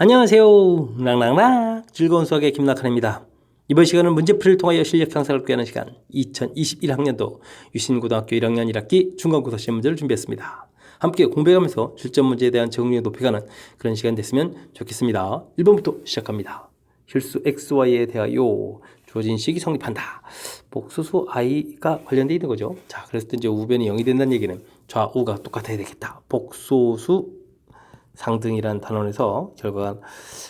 안녕하세요. 랑랑랑 즐거운 수학의 김낙한입니다. 이번 시간은 문제풀이를 통하여 실력 향상을 꾀하는 시간 2021학년도 유신고등학교 1학년 1학기 중간고사 시험 문제를 준비했습니다. 함께 공부해가면서 실전 문제에 대한 적응력을 높여가는 그런 시간 됐으면 좋겠습니다. 1번부터 시작합니다. 실수 XY에 대하여 주어진 식이 성립한다. 복수수 i가 관련되어 있는 거죠. 자, 그랬을 때 이제 우변이 0이 된다는 얘기는 좌우가 똑같아야 되겠다. 복소수 상등이라는 단원에서 결과가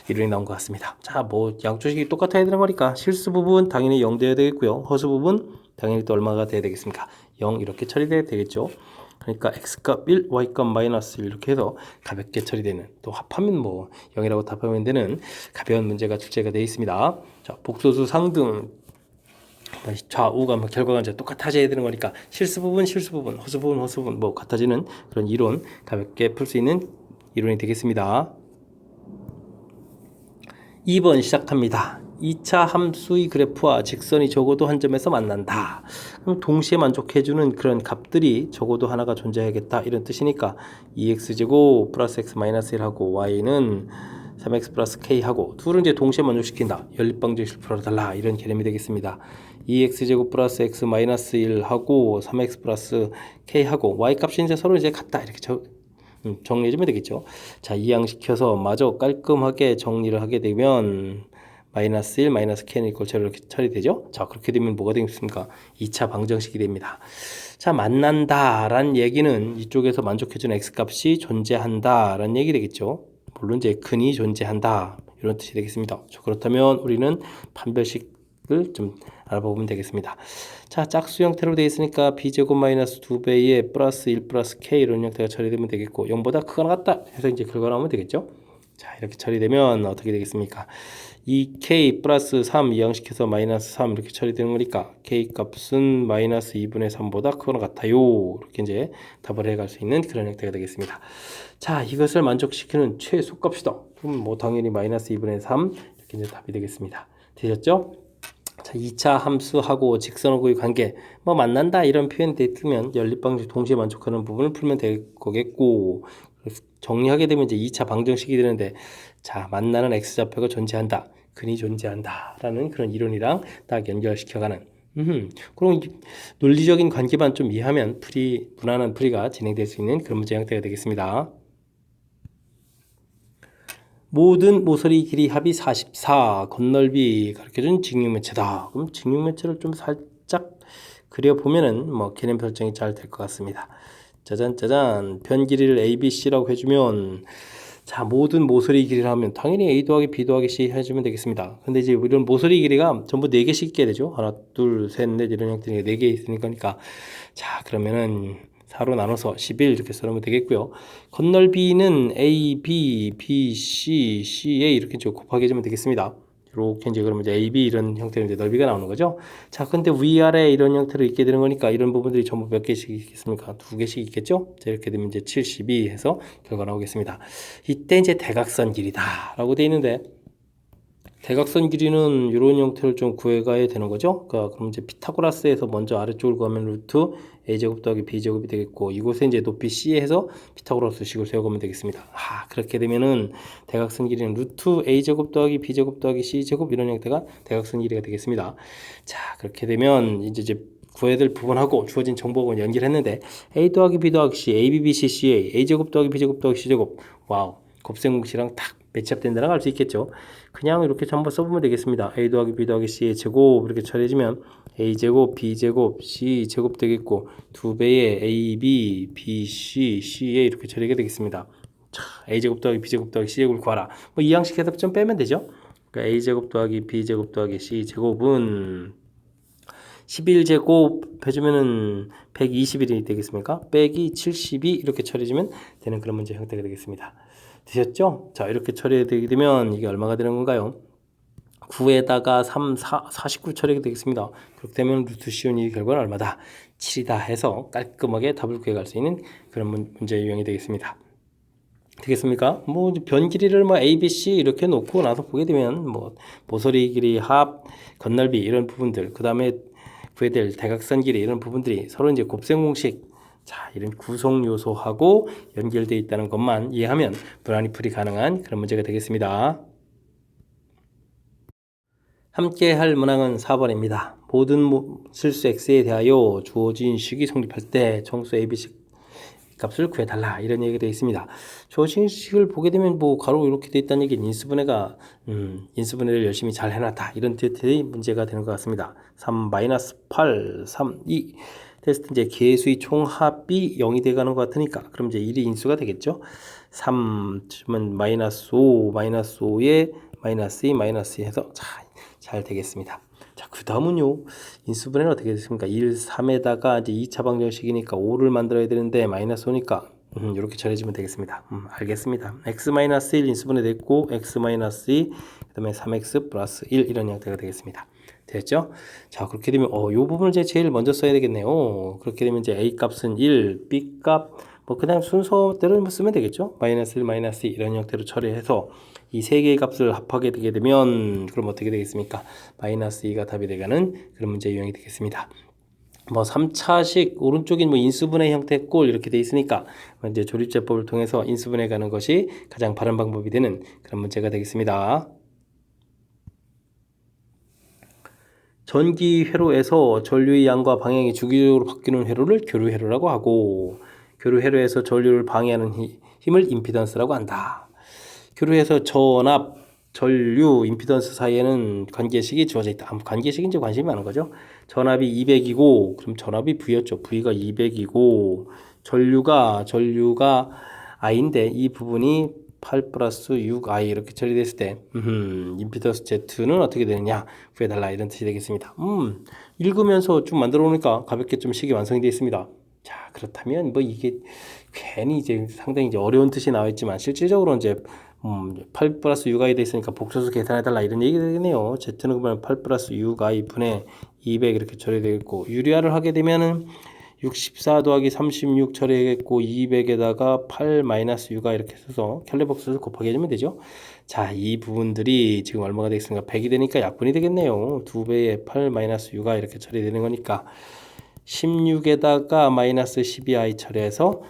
이론이 나온 것 같습니다. 자, 뭐 양조식이 똑같아야 되는 거니까 실수 부분 당연히 0 돼야 되겠고요. 허수 부분 당연히 또 얼마가 돼야 되겠습니까? 0 이렇게 처리돼야 되겠죠. 그러니까 x값 1, y값 마이너스 1 이렇게 해서 가볍게 처리되는, 또 합하면 뭐 0이라고 답하면 되는 가벼운 문제가 출제가 되어 있습니다. 자, 복소수 상등 좌우가 뭐 결과가 이제 똑같아져야 되는 거니까 실수 부분, 허수 부분 뭐 같아지는 그런 이론 가볍게 풀 수 있는 이론이 되겠습니다. 2번 시작합니다. 2차 함수의 그래프와 직선이 적어도 한 점에서 만난다. 그럼 동시에 만족해주는 그런 값들이 적어도 하나가 존재해야겠다 이런 뜻이니까 2x제곱 플러스 x 마이너스 1하고 y는 3x 플러스 k하고 둘은 이제 동시에 만족시킨다. 연립방정식을 풀어달라 이런 개념이 되겠습니다. 2x제곱 플러스 x 마이너스 1하고 3x 플러스 k하고 y 값이 이제 서로 이제 같다 이렇게 정리해주면 되겠죠. 자, 이항시켜서 마저 깔끔하게 정리를 하게 되면 마이너스 1, 마이너스 k는 이꼴처럼 이렇게 처리되죠. 자, 그렇게 되면 뭐가 되겠습니까? 2차 방정식이 됩니다. 자, 만난다 라는 얘기는 이쪽에서 만족해주는 x값이 존재한다 라는 얘기 되겠죠. 물론 이제 근이 존재한다 이런 뜻이 되겠습니다. 자, 그렇다면 우리는 판별식을 좀 알아보면 되겠습니다. 자, 짝수 형태로 되어 있으니까 b제곱 마이너스 2배의 플러스 1 플러스 k 이런 형태가 처리되면 되겠고 0보다 크거나 같다 해서 이제 결과 나오면 되겠죠. 자, 이렇게 처리되면 어떻게 되겠습니까? 2k 플러스 3 이항시켜서 마이너스 3 이렇게 처리되는 거니까 k 값은 마이너스 2분의 3보다 크거나 같아요. 이렇게 이제 답을 해갈 수 있는 그런 형태가 되겠습니다. 자, 이것을 만족시키는 최소값이다. 그럼 뭐 당연히 마이너스 2분의 3 이렇게 이제 답이 되겠습니다. 되셨죠? 자, 2차 함수하고 직선하고의 관계 뭐 만난다 이런 표현이 되면 연립방정식 동시에 만족하는 부분을 풀면 될 거겠고, 정리하게 되면 이제 2차 방정식이 되는데, 자, 만나는 x좌표가 존재한다, 근이 존재한다 라는 그런 이론이랑 딱 연결시켜가는 그럼 논리적인 관계만 좀 이해하면 무난한 풀이가 진행될 수 있는 그런 문제 형태가 되겠습니다. 모든 모서리 길이 합이 44, 건널비 가르쳐준 직육면체다. 그럼 직육면체를 좀 살짝 그려보면은 뭐 개념 설정이 잘 될 것 같습니다. 짜잔, 변 길이를 A, B, C라고 해주면, 자, 모든 모서리 길이를 하면 당연히 A 더하기 B 더하기 C 해주면 되겠습니다. 근데 이제 이런 모서리 길이가 전부 4개씩 있게 되죠. 하나, 둘, 셋, 넷 이런 형태의 4개 있으니까. 자, 그러면은 4로 나눠서 11 이렇게 써놓으면 되겠고요. 건널비는 A, B, B, C, C에 이렇게 좀 곱하기 해주면 되겠습니다. 이렇게 이제 그러면 이제 A, B 이런 형태로 이제 넓이가 나오는 거죠. 자, 근데 위아래 이런 형태로 있게 되는 거니까 이런 부분들이 전부 몇 개씩 있겠습니까? 2개씩 있겠죠? 자, 이렇게 되면 이제 72 해서 결과 나오겠습니다. 이때 이제 대각선 길이다 라고 되어 있는데, 대각선 길이는 이런 형태를 좀 구해가야 되는 거죠. 그러니까 그럼 이제 피타고라스에서 먼저 아래쪽을 구하면 루트 a제곱 더하기 b제곱이 되겠고, 이곳에 이제 높이 c에서 피타고라스 식을 세워가면 되겠습니다. 그렇게 되면은 대각선 길이는 루트 a제곱 더하기 b제곱 더하기 c제곱 이런 형태가 대각선 길이가 되겠습니다. 자, 그렇게 되면 이제 구해야 될 부분하고 주어진 정보를 연결했는데, a 더하기 b 더하기 c, a, b, b, c, c, a, a제곱 더하기 b제곱 더하기 c제곱, 와우, 곱셈공식이랑 딱 매치업된다라고 할 수 있겠죠. 그냥 이렇게 전부 써보면 되겠습니다. a 더하기 b 더하기 c의 제곱 이렇게 처리해주면 a제곱 b제곱 c제곱 되겠고, 2배의 a, b, b, c, c에 이렇게 처리가 되겠습니다. 자, a제곱 더하기 b제곱 더하기 c제곱을 구하라. 뭐 이 양식에서 좀 빼면 되죠. 그러니까 a제곱 더하기 b제곱 더하기 c제곱은 11제곱 해주면은 121이 되겠습니까? 빼기 72 이렇게 처리해주면 되는 그런 문제 형태가 되겠습니다. 되셨죠? 자, 이렇게 처리되게 되면 이게 얼마가 되는 건가요? 9에다가 3, 49 처리가 되겠습니다. 그렇게 되면 루트 시온이 결과는 얼마다? 7이다 해서 깔끔하게 답을 구해갈 수 있는 그런 문제 유형이 되겠습니다. 되겠습니까? 뭐 변 길이를 뭐 A, B, C 이렇게 놓고 나서 보게 되면 뭐 모서리 길이, 합, 건널비 이런 부분들, 그 다음에 구해야 될 대각선 길이 이런 부분들이 서로 이제 곱셈 공식 자, 이런 구성 요소하고 연결되어 있다는 것만 이해하면 무난히 풀이 가능한 그런 문제가 되겠습니다. 함께 할 문항은 4번입니다. 모든 실수 x에 대하여 주어진 식이 성립할 때 정수 abc 값을 구해달라 이런 얘기가 되어 있습니다. 주어진 식을 보게 되면 뭐 가로 이렇게 되어 있다는 얘기는 인수분해가 인수분해를 열심히 잘 해놨다 이런 뜻의 문제가 되는 것 같습니다. 3-8 3 2 테스트 이제 개수의 총합이 0이 돼가는 것 같으니까 그럼 이제 1이 인수가 되겠죠. 3은 -5 -5에 -2 -2 해서 잘 되겠습니다. 자, 그 다음은요. 인수분해는 어떻게 됐습니까? 1, 3에다가 이제 2차 방정식이니까 5를 만들어야 되는데 -5니까 이렇게 처리해주면 되겠습니다. 알겠습니다. x-1 인수분해 됐고 x-2 그 다음에 3x 플러스 1 이런 형태가 되겠습니다. 됐죠? 자, 그렇게 되면 이 부분을 이제 제일 먼저 써야 되겠네요. 그렇게 되면 이제 a 값은 1, b 값 뭐 그냥 순서대로 쓰면 되겠죠? -1, -2 이런 형태로 처리해서 이 세 개의 값을 합하게 되게 되면 그럼 어떻게 되겠습니까? -2가 답이 되가는 그런 문제 유형이 되겠습니다. 뭐 3차식 오른쪽인 뭐 인수분해 형태 꼴 이렇게 돼 있으니까 이제 조립제법을 통해서 인수분해 가는 것이 가장 바른 방법이 되는 그런 문제가 되겠습니다. 전기 회로에서 전류의 양과 방향이 주기적으로 바뀌는 회로를 교류 회로라고 하고 교류 회로에서 전류를 방해하는 힘을 임피던스라고 한다. 교류에서 전압, 전류, 임피던스 사이에는 관계식이 주어져 있다. 관계식이 이제 관심이 많은 거죠. 전압이 200이고 그럼 전압이 V였죠. V가 200이고 전류가 I인데 이 부분이 8 플러스 6I 이렇게 처리됐을 때 임피던스 Z는 어떻게 되느냐 구해달라 이런 뜻이 되겠습니다. 읽으면서 좀 만들어 놓으니까 가볍게 좀 식이 완성이 되어 있습니다. 자, 그렇다면 뭐 이게 괜히 이제 상당히 이제 어려운 뜻이 나와 있지만 실질적으로 이제 8 플러스 6i 돼 있으니까 복소수 계산해달라 이런 얘기가 되겠네요. Z는 그러면 8 플러스 6i 분의 200 이렇게 처리되겠고 유리화를 하게 되면은 64 더하기 36 처리하겠고 200에다가 8 마이너스 6i 이렇게 써서 켤레 복소수 곱하기 해주면 되죠. 자, 이 부분들이 지금 얼마가 되겠습니까? 100이 되니까 약분이 되겠네요. 2배에 8 마이너스 6i 이렇게 처리되는 거니까 16에다가 마이너스 12i 처리해서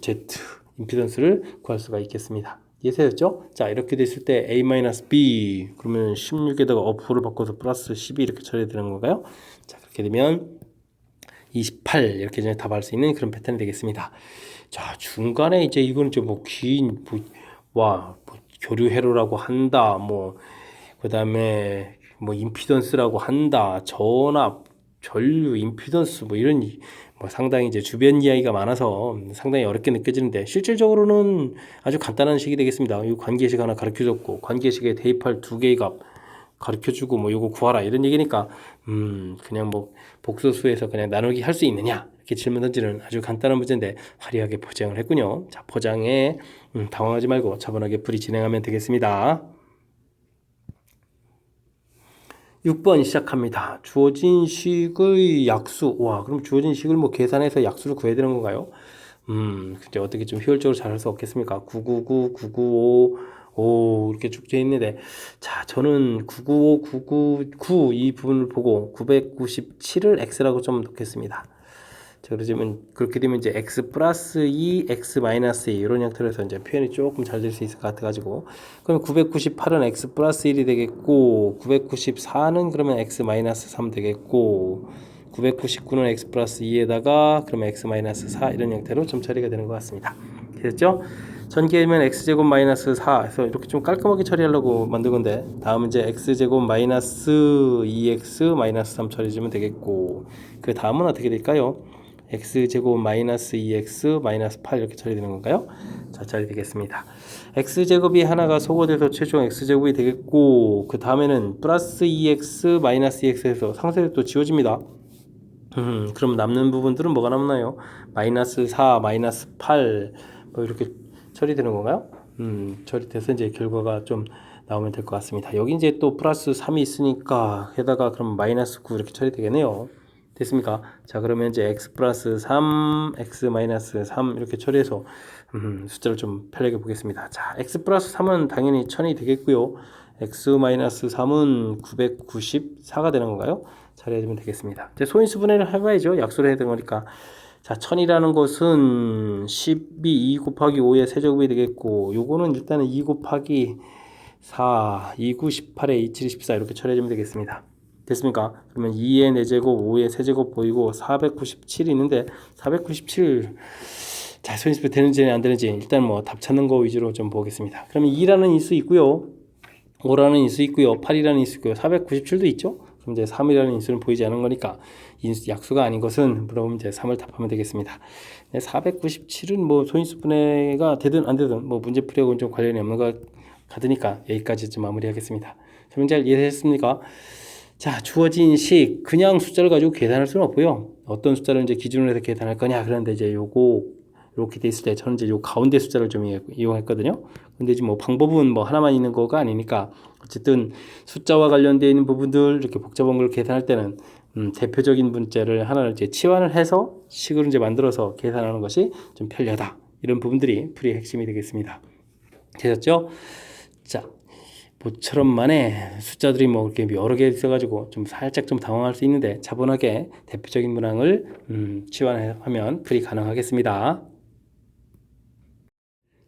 Z 임피던스를 구할 수가 있겠습니다. 이해되셨죠? 자, 이렇게 됐을 때 A-B 그러면 16에다가 어프를 바꿔서 플러스 12 이렇게 처리되는 건가요? 자, 그렇게 되면 28 이렇게 전에 답할 수 있는 그런 패턴이 되겠습니다. 자, 중간에 이제 이거는 좀 뭐 교류 회로라고 한다. 그 다음에 뭐 임피던스라고 한다. 전압, 전류, 임피던스 뭐 이런 뭐 상당히 이제 주변 이야기가 많아서 상당히 어렵게 느껴지는데 실질적으로는 아주 간단한 식이 되겠습니다. 이 관계식 하나 가르쳐줬고 관계식에 대입할 두 개의 값 가르쳐주고 뭐 요거 구하라 이런 얘기니까 그냥 뭐 복소수에서 그냥 나누기 할 수 있느냐 이렇게 질문 던지는 아주 간단한 문제인데 화려하게 포장을 했군요. 자, 포장에 당황하지 말고 차분하게 풀이 진행하면 되겠습니다. 6번 시작합니다. 주어진 식의 약수. 와, 그럼 주어진 식을 뭐 계산해서 약수를 구해야 되는 건가요? 근데 어떻게 좀 효율적으로 잘 할 수 없겠습니까? 999, 995, 오, 이렇게 쭉 되어 있는데. 자, 저는 995, 999 이 부분을 보고 997을 x라고 좀 놓겠습니다. 자, 그렇게 되면 이제 x 플러스 2, x 마이너스 2 이런 형태로 해서 이제 표현이 조금 잘 될 수 있을 것 같아가지고 그럼 998은 x 플러스 1이 되겠고 994는 그러면 x 마이너스 3 되겠고 999는 x 플러스 2에다가 그러면 x 마이너스 4 이런 형태로 좀 처리가 되는 것 같습니다. 됐죠? 전개하면 x제곱 마이너스 4 해서 이렇게 좀 깔끔하게 처리하려고 만든 건데 다음은 이제 x제곱 마이너스 2x 마이너스 3 처리해주면 되겠고 그 다음은 어떻게 될까요? x제곱 마이너스 2x 마이너스 8 이렇게 처리되는 건가요? 자, 처리되겠습니다. x제곱이 하나가 소거돼서 최종 x제곱이 되겠고 그 다음에는 플러스 2x 마이너스 2x 해서 상세도 또 지워집니다. 그럼 남는 부분들은 뭐가 남나요? 마이너스 4, 마이너스 8 뭐 이렇게 처리되는 건가요? 처리돼서 이제 결과가 좀 나오면 될 것 같습니다. 여기 이제 또 플러스 3이 있으니까 게다가 그럼 마이너스 9 이렇게 처리되겠네요. 됐습니까? 자, 그러면 이제 x 플러스 3, x 마이너스 3 이렇게 처리해서 숫자를 좀 편하게 보겠습니다. 자, x 플러스 3은 당연히 1000이 되겠고요. x 마이너스 3은 994가 되는 건가요? 처리해주면 되겠습니다. 이제 소인수 분해를 해봐야죠. 약수를 해야 되는 거니까. 자, 1000이라는 것은 2 곱하기 5의 세제곱이 되겠고, 요거는 일단은 2 곱하기 4, 2, 9, 18에 2, 7, 14 이렇게 처리해주면 되겠습니다. 됐습니까? 그러면 2의 4제곱, 5의 세제곱 보이고 497이 있는데 497 자, 소인수분 되는지 안 되는지 일단 뭐 답 찾는 거 위주로 좀 보겠습니다. 그러면 2라는 인수 있고요. 5라는 인수 있고요. 8이라는 인수 있고요. 497도 있죠. 그럼 이제 3이라는 인수는 보이지 않은 거니까 인수 약수가 아닌 것은 그럼 이제 3을 답하면 되겠습니다. 497은 뭐 소인수분해가 되든 안 되든 뭐 문제풀이하고는 좀 관련이 없는 것 같으니까 여기까지 좀 마무리하겠습니다. 설명 잘 이해되셨습니까? 자, 주어진 식 그냥 숫자를 가지고 계산할 수는 없고요. 어떤 숫자를 이제 기준으로 해서 계산할 거냐. 그런데 이제 요거 이렇게 돼 있을 때 저는 이제 요 가운데 숫자를 좀 이용했거든요. 근데 지금 뭐 방법은 뭐 하나만 있는 거가 아니니까 어쨌든 숫자와 관련되어 있는 부분들 이렇게 복잡한 걸 계산할 때는 대표적인 문자를 하나를 이제 치환을 해서 식으로 이제 만들어서 계산하는 것이 좀 편리하다. 이런 부분들이 풀이의 핵심이 되겠습니다. 되셨죠? 자, 모처럼만에 숫자들이 뭐 이렇게 여러 개 있어가지고 좀 살짝 좀 당황할 수 있는데 차분하게 대표적인 문항을 치환하면 풀이 가능하겠습니다.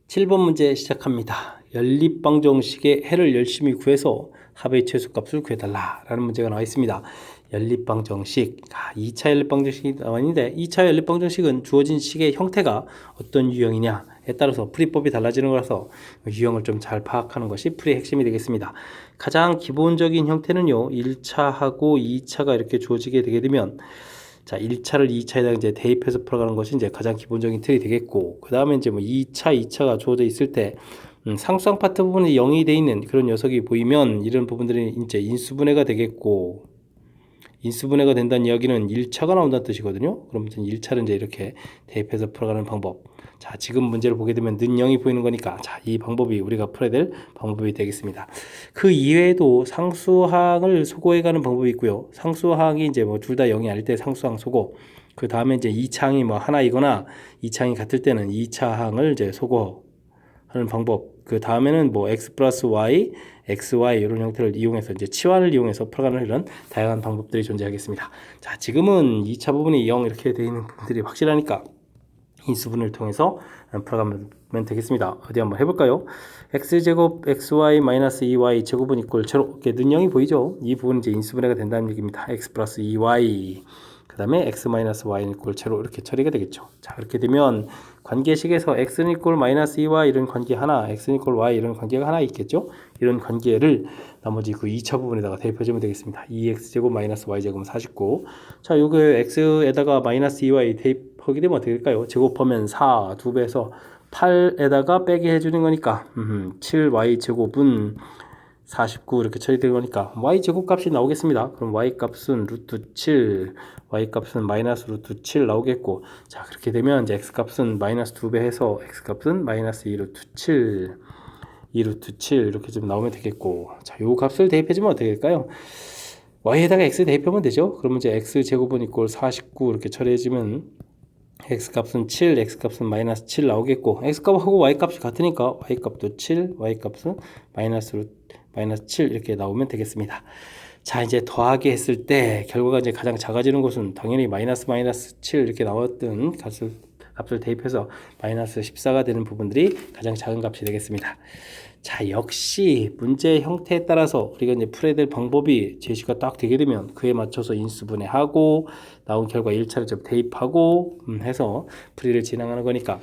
7번 문제 시작합니다. 연립방정식의 해를 열심히 구해서 합의 최소값을 구해달라 라는 문제가 나와 있습니다. 연립방정식, 2차 연립방정식이 나와 있는데 2차 연립방정식은 주어진 식의 형태가 어떤 유형이냐에 따라서 풀이법이 달라지는 거라서 유형을 좀 잘 파악하는 것이 풀이의 핵심이 되겠습니다. 가장 기본적인 형태는요, 1차하고 2차가 이렇게 주어지게 되게 되면 자, 1차를 2차에다 이제 대입해서 풀어가는 것이 이제 가장 기본적인 틀이 되겠고, 그 다음에 이제 뭐 2차가 주어져 있을 때, 상수항 파트 부분이 0이 돼 있는 그런 녀석이 보이면 이런 부분들이 이제 인수분해가 되겠고, 인수분해가 된다는 이야기는 1차가 나온다는 뜻이거든요. 그럼 1차를 이제 이렇게 대입해서 풀어가는 방법. 자, 지금 문제를 보게 되면 는 0이 보이는 거니까 자, 이 방법이 우리가 풀어야 될 방법이 되겠습니다. 그 이외에도 상수항을 소거해가는 방법이 있고요. 상수항이 이제 뭐 둘 다 0이 아닐 때 상수항 소거. 그 다음에 이제 2차항이 뭐 하나이거나 2차항이 같을 때는 2차항을 이제 소거하는 방법. 그 다음에는 뭐 x 플러스 y, xy 이런 형태를 이용해서 이제 치환을 이용해서 풀어가는 이런 다양한 방법들이 존재하겠습니다. 자, 지금은 2차 부분이 0 이렇게 되어 있는 부분들이 확실하니까 인수분해를 통해서 풀어가면 되겠습니다. 어디 한번 해볼까요? x제곱 xy 마이너스 2y 제곱은 이꼴 제로. 이렇게 는 0이 보이죠? 이 부분은 이제 인수분해가 된다는 얘기입니다. x 플러스 2y 그 다음에 x 마이너스 y는 이꼴 제로 이렇게 처리가 되겠죠. 자, 이렇게 되면 관계식에서 x는 이꼴 마이너스 2y 이런 관계 하나, x는 이꼴 y 이런 관계가 하나 있겠죠. 이런 관계를 나머지 그 2차 부분에다가 대입해주면 되겠습니다. 2x제곱 마이너스 y제곱은 49. 자, 요거 x에다가 마이너스 2y 대입하게 되면 어떻게 될까요? 제곱하면 4, 2배에서 8에다가 빼기 해주는 거니까 7y제곱은 49 이렇게 처리되는 거니까 y제곱 값이 나오겠습니다. 그럼 y값은 루트 7, y값은 마이너스 루트 7 나오겠고, 자, 그렇게 되면 이제 x값은 마이너스 2배 해서 x값은 마이너스 2 루트 7, 2 루트 7 이렇게 좀 나오면 되겠고, 자, 요 값을 대입해주면 어떻게 될까요? y에다가 x 대입하면 되죠. 그러면 이제 x제곱은 이꼴 49 이렇게 처리해주면 x값은 7, x값은 마이너스 7 나오겠고, x값하고 y값이 같으니까 y값도 7, y값은 마이너스 7 이렇게 나오면 되겠습니다. 자, 이제 더하기 했을 때 결과가 이제 가장 작아지는 것은 당연히 마이너스 7 이렇게 나왔던 값을 대입해서 마이너스 14가 되는 부분들이 가장 작은 값이 되겠습니다. 자, 역시 문제의 형태에 따라서 우리가 이제 풀어야 될 방법이 제시가 딱 되게 되면 그에 맞춰서 인수분해하고 나온 결과 1차를 좀 대입하고 해서 풀이를 진행하는 거니까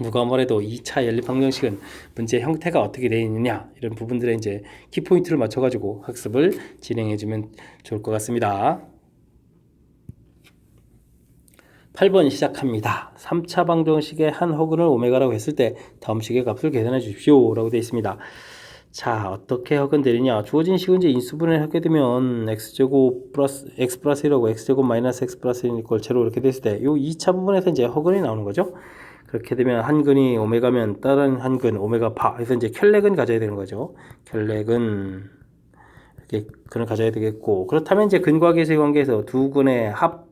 누가 뭐래도 2차 연립방정식은 문제 형태가 어떻게 되어 있느냐 이런 부분들에 이제 키포인트를 맞춰가지고 학습을 진행해주면 좋을 것 같습니다. 8번 시작합니다. 3차 방정식의 한 허근을 오메가라고 했을 때 다음 식의 값을 계산해 주십시오 라고 되어 있습니다. 자, 어떻게 허근되느냐. 주어진 식은 이제 인수분해를 하게 되면 x제곱 플러스 x 플러스 1하고 x제곱 마이너스 x 플러스 1 이꼴 제로 이렇게 됐을 때 이 2차 부분에서 이제 허근이 나오는 거죠. 그렇게 되면 한 근이 오메가면 다른 한 근 오메가 파. 그래서 이제 켤레근 가져야 되는 거죠. 켤레근 이렇게 근을 가져야 되겠고, 그렇다면 이제 근과 계수의 관계에서 두 근의 합,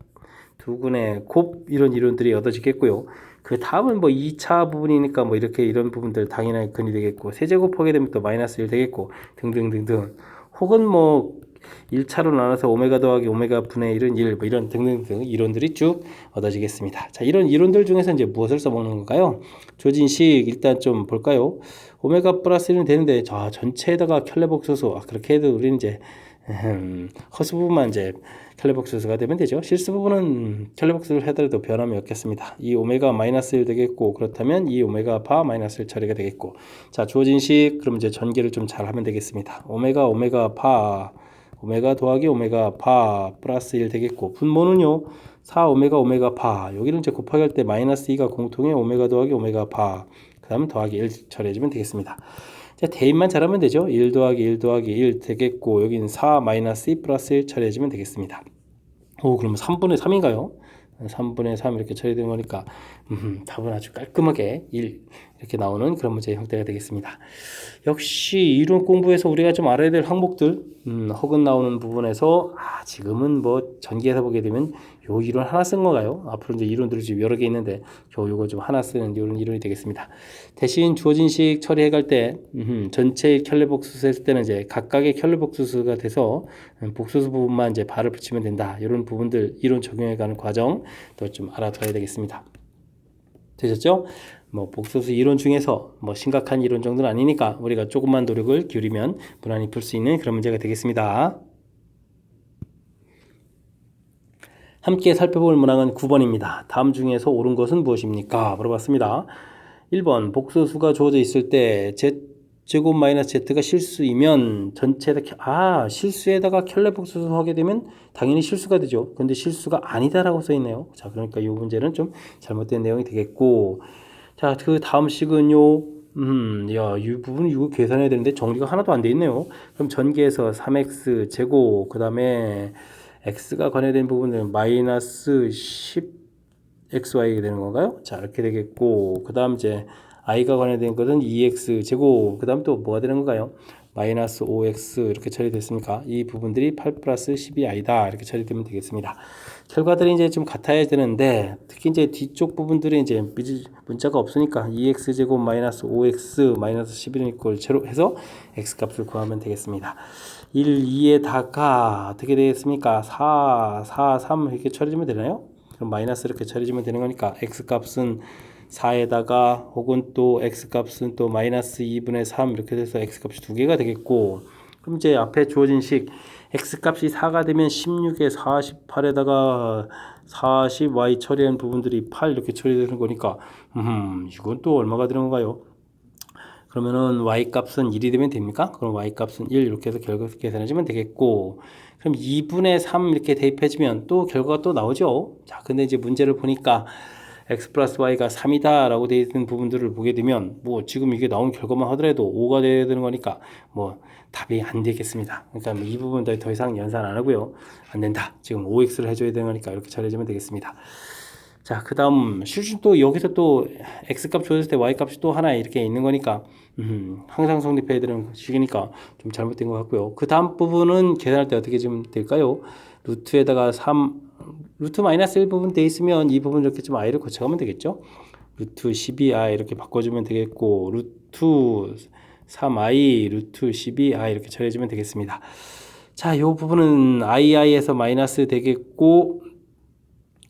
두 근의 곱 이런 이론들이 얻어지겠고요. 그 다음은 뭐 2차 부분이니까 뭐 이렇게 이런 부분들 당연히 근이 되겠고, 세제곱하게 되면 또 마이너스 1 되겠고 등등등등. 혹은 뭐 1차로 나눠서 오메가 더하기 오메가 분의 1은 1, 뭐 이런 등등등 이론들이 쭉 얻어지겠습니다. 자, 이런 이론들 중에서 이제 무엇을 써먹는 건가요? 조진식 일단 좀 볼까요? 오메가 플러스 1은 되는데, 자, 전체에다가 켈레복소수, 그렇게 해도 우리는 이제 허수 부분만 이제 켈레복소수가 되면 되죠. 실수 부분은 켈레복소를 하더라도 변함이 없겠습니다. 이 오메가 마이너스 1 되겠고, 그렇다면 이 오메가 바 마이너스 1 처리가 되겠고, 자, 주어진식 그럼 이제 전개를 좀 잘 하면 되겠습니다. 오메가 바 오메가 더하기 오메가 바 플러스 1 되겠고, 분모는요 4 오메가 바, 여기는 이제 곱하기 할 때 마이너스 2가 공통의 오메가 더하기 오메가 바, 그 다음 더하기 1 처리해주면 되겠습니다. 자, 대입만 잘하면 되죠. 1 더하기 1 더하기 1 되겠고, 여기는 4 마이너스 2 플러스 1 처리해주면 되겠습니다. 그러면 3분의 3인가요? 3분의 3 이렇게 처리되는 거니까 답은 아주 깔끔하게 1 이렇게 나오는 그런 문제 형태가 되겠습니다. 역시 이론 공부에서 우리가 좀 알아야 될 항목들 허근 나오는 부분에서 지금은 뭐 전기에서 보게 되면 요 이론 하나 쓴 건가요? 앞으로 이제 이론들이 좀 여러 개 있는데 요거 좀 하나 쓰는 이런 이론이 되겠습니다. 대신 주어진 식 처리해 갈 때 전체 켈레복수수 했을 때는 이제 각각의 켈레복수수가 돼서 복수수 부분만 이제 발을 붙이면 된다. 이런 부분들 이론 적용해 가는 과정 또 좀 알아둬야 되겠습니다. 되셨죠? 뭐 복수수 이론 중에서 뭐 심각한 이론 정도는 아니니까 우리가 조금만 노력을 기울이면 무난히 풀 수 있는 그런 문제가 되겠습니다. 함께 살펴볼 문항은 9번입니다. 다음 중에서 옳은 것은 무엇입니까? 물어봤습니다. 1번 복소수가 주어져 있을 때 z제곱 마이너스 z가 실수이면 전체에다 실수에다가 켈레복소수 하게 되면 당연히 실수가 되죠. 근데 실수가 아니다라고 써 있네요. 자, 그러니까 이 문제는 좀 잘못된 내용이 되겠고, 자, 그 다음 식은요. 이 부분 이거 계산해야 되는데 정리가 하나도 안 돼 있네요. 그럼 전개에서 3x 제곱, 그 다음에 x가 관여된 부분은 마이너스 10xy가 되는 건가요? 자, 이렇게 되겠고, 그 다음 이제 i가 관여된 것은 2x 제곱, 그 다음 또 뭐가 되는 건가요? 마이너스 5x 이렇게 처리됐습니까? 이 부분들이 8 플러스 12i다 이렇게 처리되면 되겠습니다. 결과들이 이제 좀 같아야 되는데, 특히 이제 뒤쪽 부분들이 이제 문자가 없으니까 2x 제곱 마이너스 5x 마이너스 11은 제로 해서 x 값을 구하면 되겠습니다. 1, 2에다가 어떻게 되겠습니까? 4, 4, 3 이렇게 처리되면 되나요? 그럼 마이너스 이렇게 처리되면 되는 거니까 x 값은 4에다가 혹은 또 x 값은 또 마이너스 2분의 3 이렇게 돼서 x 값이 두 개가 되겠고, 그럼 이제 앞에 주어진 식 x 값이 4가 되면 16에 48에다가 40y 처리한 부분들이 8 이렇게 처리되는 거니까 이건 또 얼마가 되는 건가요? 그러면은 y 값은 1이 되면 됩니까? 그럼 y 값은 1 이렇게 해서 결과 계산해주면 되겠고, 그럼 2분의 3 이렇게 대입해주면 또 결과가 또 나오죠. 자, 근데 이제 문제를 보니까 x 플러스 y가 3이다 라고 되어 있는 부분들을 보게 되면 뭐 지금 이게 나온 결과만 하더라도 5가 돼야 되는 거니까 뭐 답이 안 되겠습니다. 그러니까 뭐 이 부분 더 이상 연산 안 하고요. 안 된다. 지금 5x를 해줘야 되는 거니까 이렇게 처리해주면 되겠습니다. 자, 그 다음 실수 또 여기서 또 x값 주어졌을 때 y값이 또 하나 이렇게 있는 거니까 항상 성립해야 되는 식이니까 좀 잘못된 것 같고요. 그 다음 부분은 계산할 때 어떻게 좀 될까요? 루트에다가 3 루트 마이너스 1 부분 돼 있으면 이 부분 이렇게 좀 i를 고쳐가면 되겠죠. 루트 12i 이렇게 바꿔주면 되겠고, 루트 3i 루트 12i 이렇게 처리해주면 되겠습니다. 자, 이 부분은 i에서 마이너스 되겠고,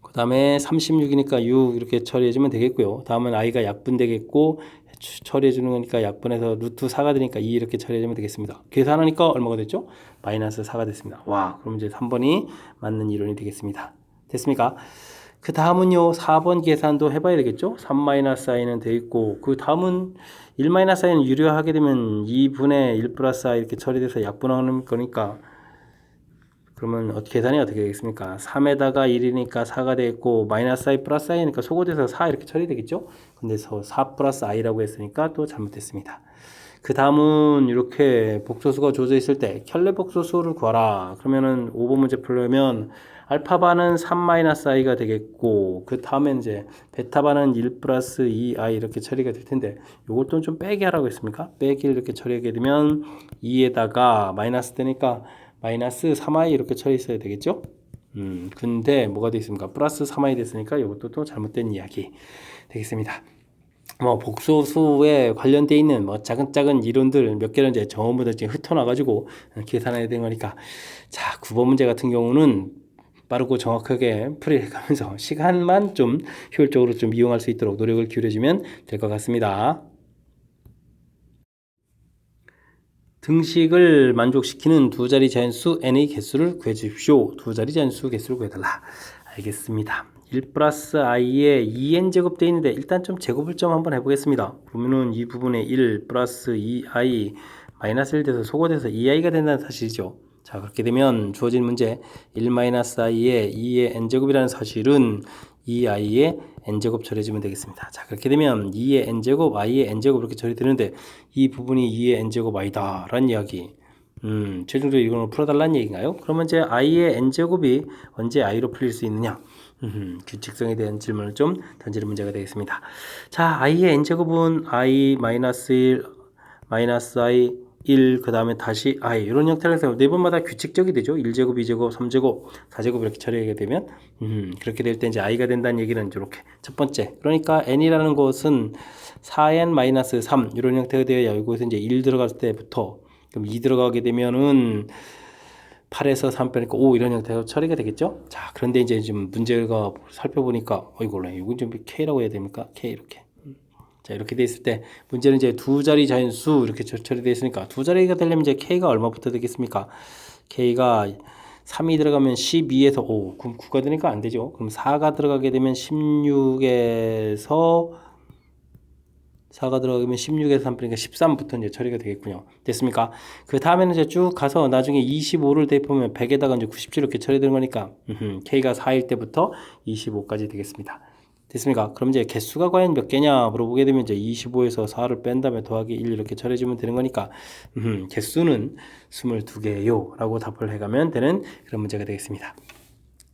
그 다음에 36이니까 6 이렇게 처리해주면 되겠고요. 다음은 i가 약분 되겠고, 처리해주는 거니까 약분해서 루트 4가 되니까 2 이렇게 처리해주면 되겠습니다. 계산하니까 얼마가 됐죠? 마이너스 4가 됐습니다. 와, 그럼 이제 3번이 맞는 이론이 되겠습니다. 됐습니까? 그 다음은요, 4번 계산도 해봐야 되겠죠? 3-i는 돼 있고, 그 다음은 1-i는 유료하게 되면 2분의 1 플러스 i 이렇게 처리돼서 약분하는 거니까, 그러면 계산이 어떻게 되겠습니까? 3에다가 1이니까 4가 되겠고, 마이너스 i 플러스 i니까 소거돼서 4 이렇게 처리되겠죠? 근데 4 플러스 i라고 했으니까 또 잘못됐습니다. 그 다음은 이렇게 복소수가 주어져 있을 때 켈레 복소수를 구하라. 그러면은 5번 문제 풀려면 알파바는 3-i가 되겠고, 그 다음에 이제 베타바는 1 플러스 2i 이렇게 처리가 될 텐데, 이것도 좀 빼기 하라고 했습니까? 빼기 이렇게 처리하게 되면 2에다가 마이너스 되니까 마이너스 3i 이렇게 처리했어야 되겠죠? 근데 뭐가 되어 있습니까? 플러스 3i 됐으니까 이것도 또 잘못된 이야기 되겠습니다. 뭐 복소수에 관련돼 있는 뭐 작은 이론들 몇 개를 이제 전부 다 지금 흩어놔가지고 계산해야 되는 거니까. 자, 9번 문제 같은 경우는 빠르고 정확하게 풀이해가면서 시간만 좀 효율적으로 좀 이용할 수 있도록 노력을 기울여주면 될 것 같습니다. 등식을 만족시키는 두 자리 자연수 n의 개수를 구해주십시오. 두 자리 자연수 개수를 구해달라. 알겠습니다. 1 플러스 i에 2n 제곱 되어 있는데 일단 좀 제곱을 좀 한번 해보겠습니다. 보면은 이 부분에 1 플러스 2i 마이너스 1 돼서 소거돼서 2i가 된다는 사실이죠. 자, 그렇게 되면 주어진 문제 1 마이너스 i에 2의 n제곱이라는 사실은 2i의 n제곱 처리해주면 되겠습니다. 자, 그렇게 되면 2의 n제곱, i의 n제곱 이렇게 처리되는데 이 부분이 2의 n제곱 i다 라는 이야기. 최종적으로 이걸 풀어달라는 얘기인가요? 그러면 이제 i의 n제곱이 언제 i로 풀릴 수 있느냐? 규칙성에 대한 질문을 좀 던지는 문제가 되겠습니다. 자, i의 n제곱은 i 마이너스 1, 마이너스 i 1, 그 다음에 다시 i 이런 형태로 해서 네 번마다 규칙적이 되죠. 1제곱, 2제곱, 3제곱, 4제곱 이렇게 처리하게 되면 그렇게 될 때 이제 i가 된다는 얘기는 이렇게 첫 번째, 그러니까 n이라는 것은 4n-3 이런 형태가 되어야 여기서 이제 1 들어갈 때부터 그럼 2 들어가게 되면은 8에서 3 빼니까 5 이런 형태로 처리가 되겠죠. 자, 그런데 이제 지금 문제가 살펴보니까 이건 좀 K라고 해야 됩니까? K 이렇게. 자, 이렇게 돼 있을 때 문제는 이제 두 자리 자연수 이렇게 처리되어 있으니까 두 자리가 되려면 이제 K가 얼마부터 되겠습니까? K가 3이 들어가면 12에서 5, 그럼 9가 되니까 안 되죠. 그럼 4가 들어가게 되면 16에서 4가 들어가면 16에서 3 빼니까 13부터 이제 처리가 되겠군요. 됐습니까? 그 다음에는 이제 쭉 가서 나중에 25를 대입하면 100에다가 이제 97 이렇게 처리되는 거니까 K가 4일 때부터 25까지 되겠습니다. 됐습니까? 그럼 이제 개수가 과연 몇 개냐 물어보게 되면 이제 25에서 4를 뺀 다음에 더하기 1 이렇게 처리해주면 되는 거니까 개수는 22개요 라고 답을 해가면 되는 그런 문제가 되겠습니다.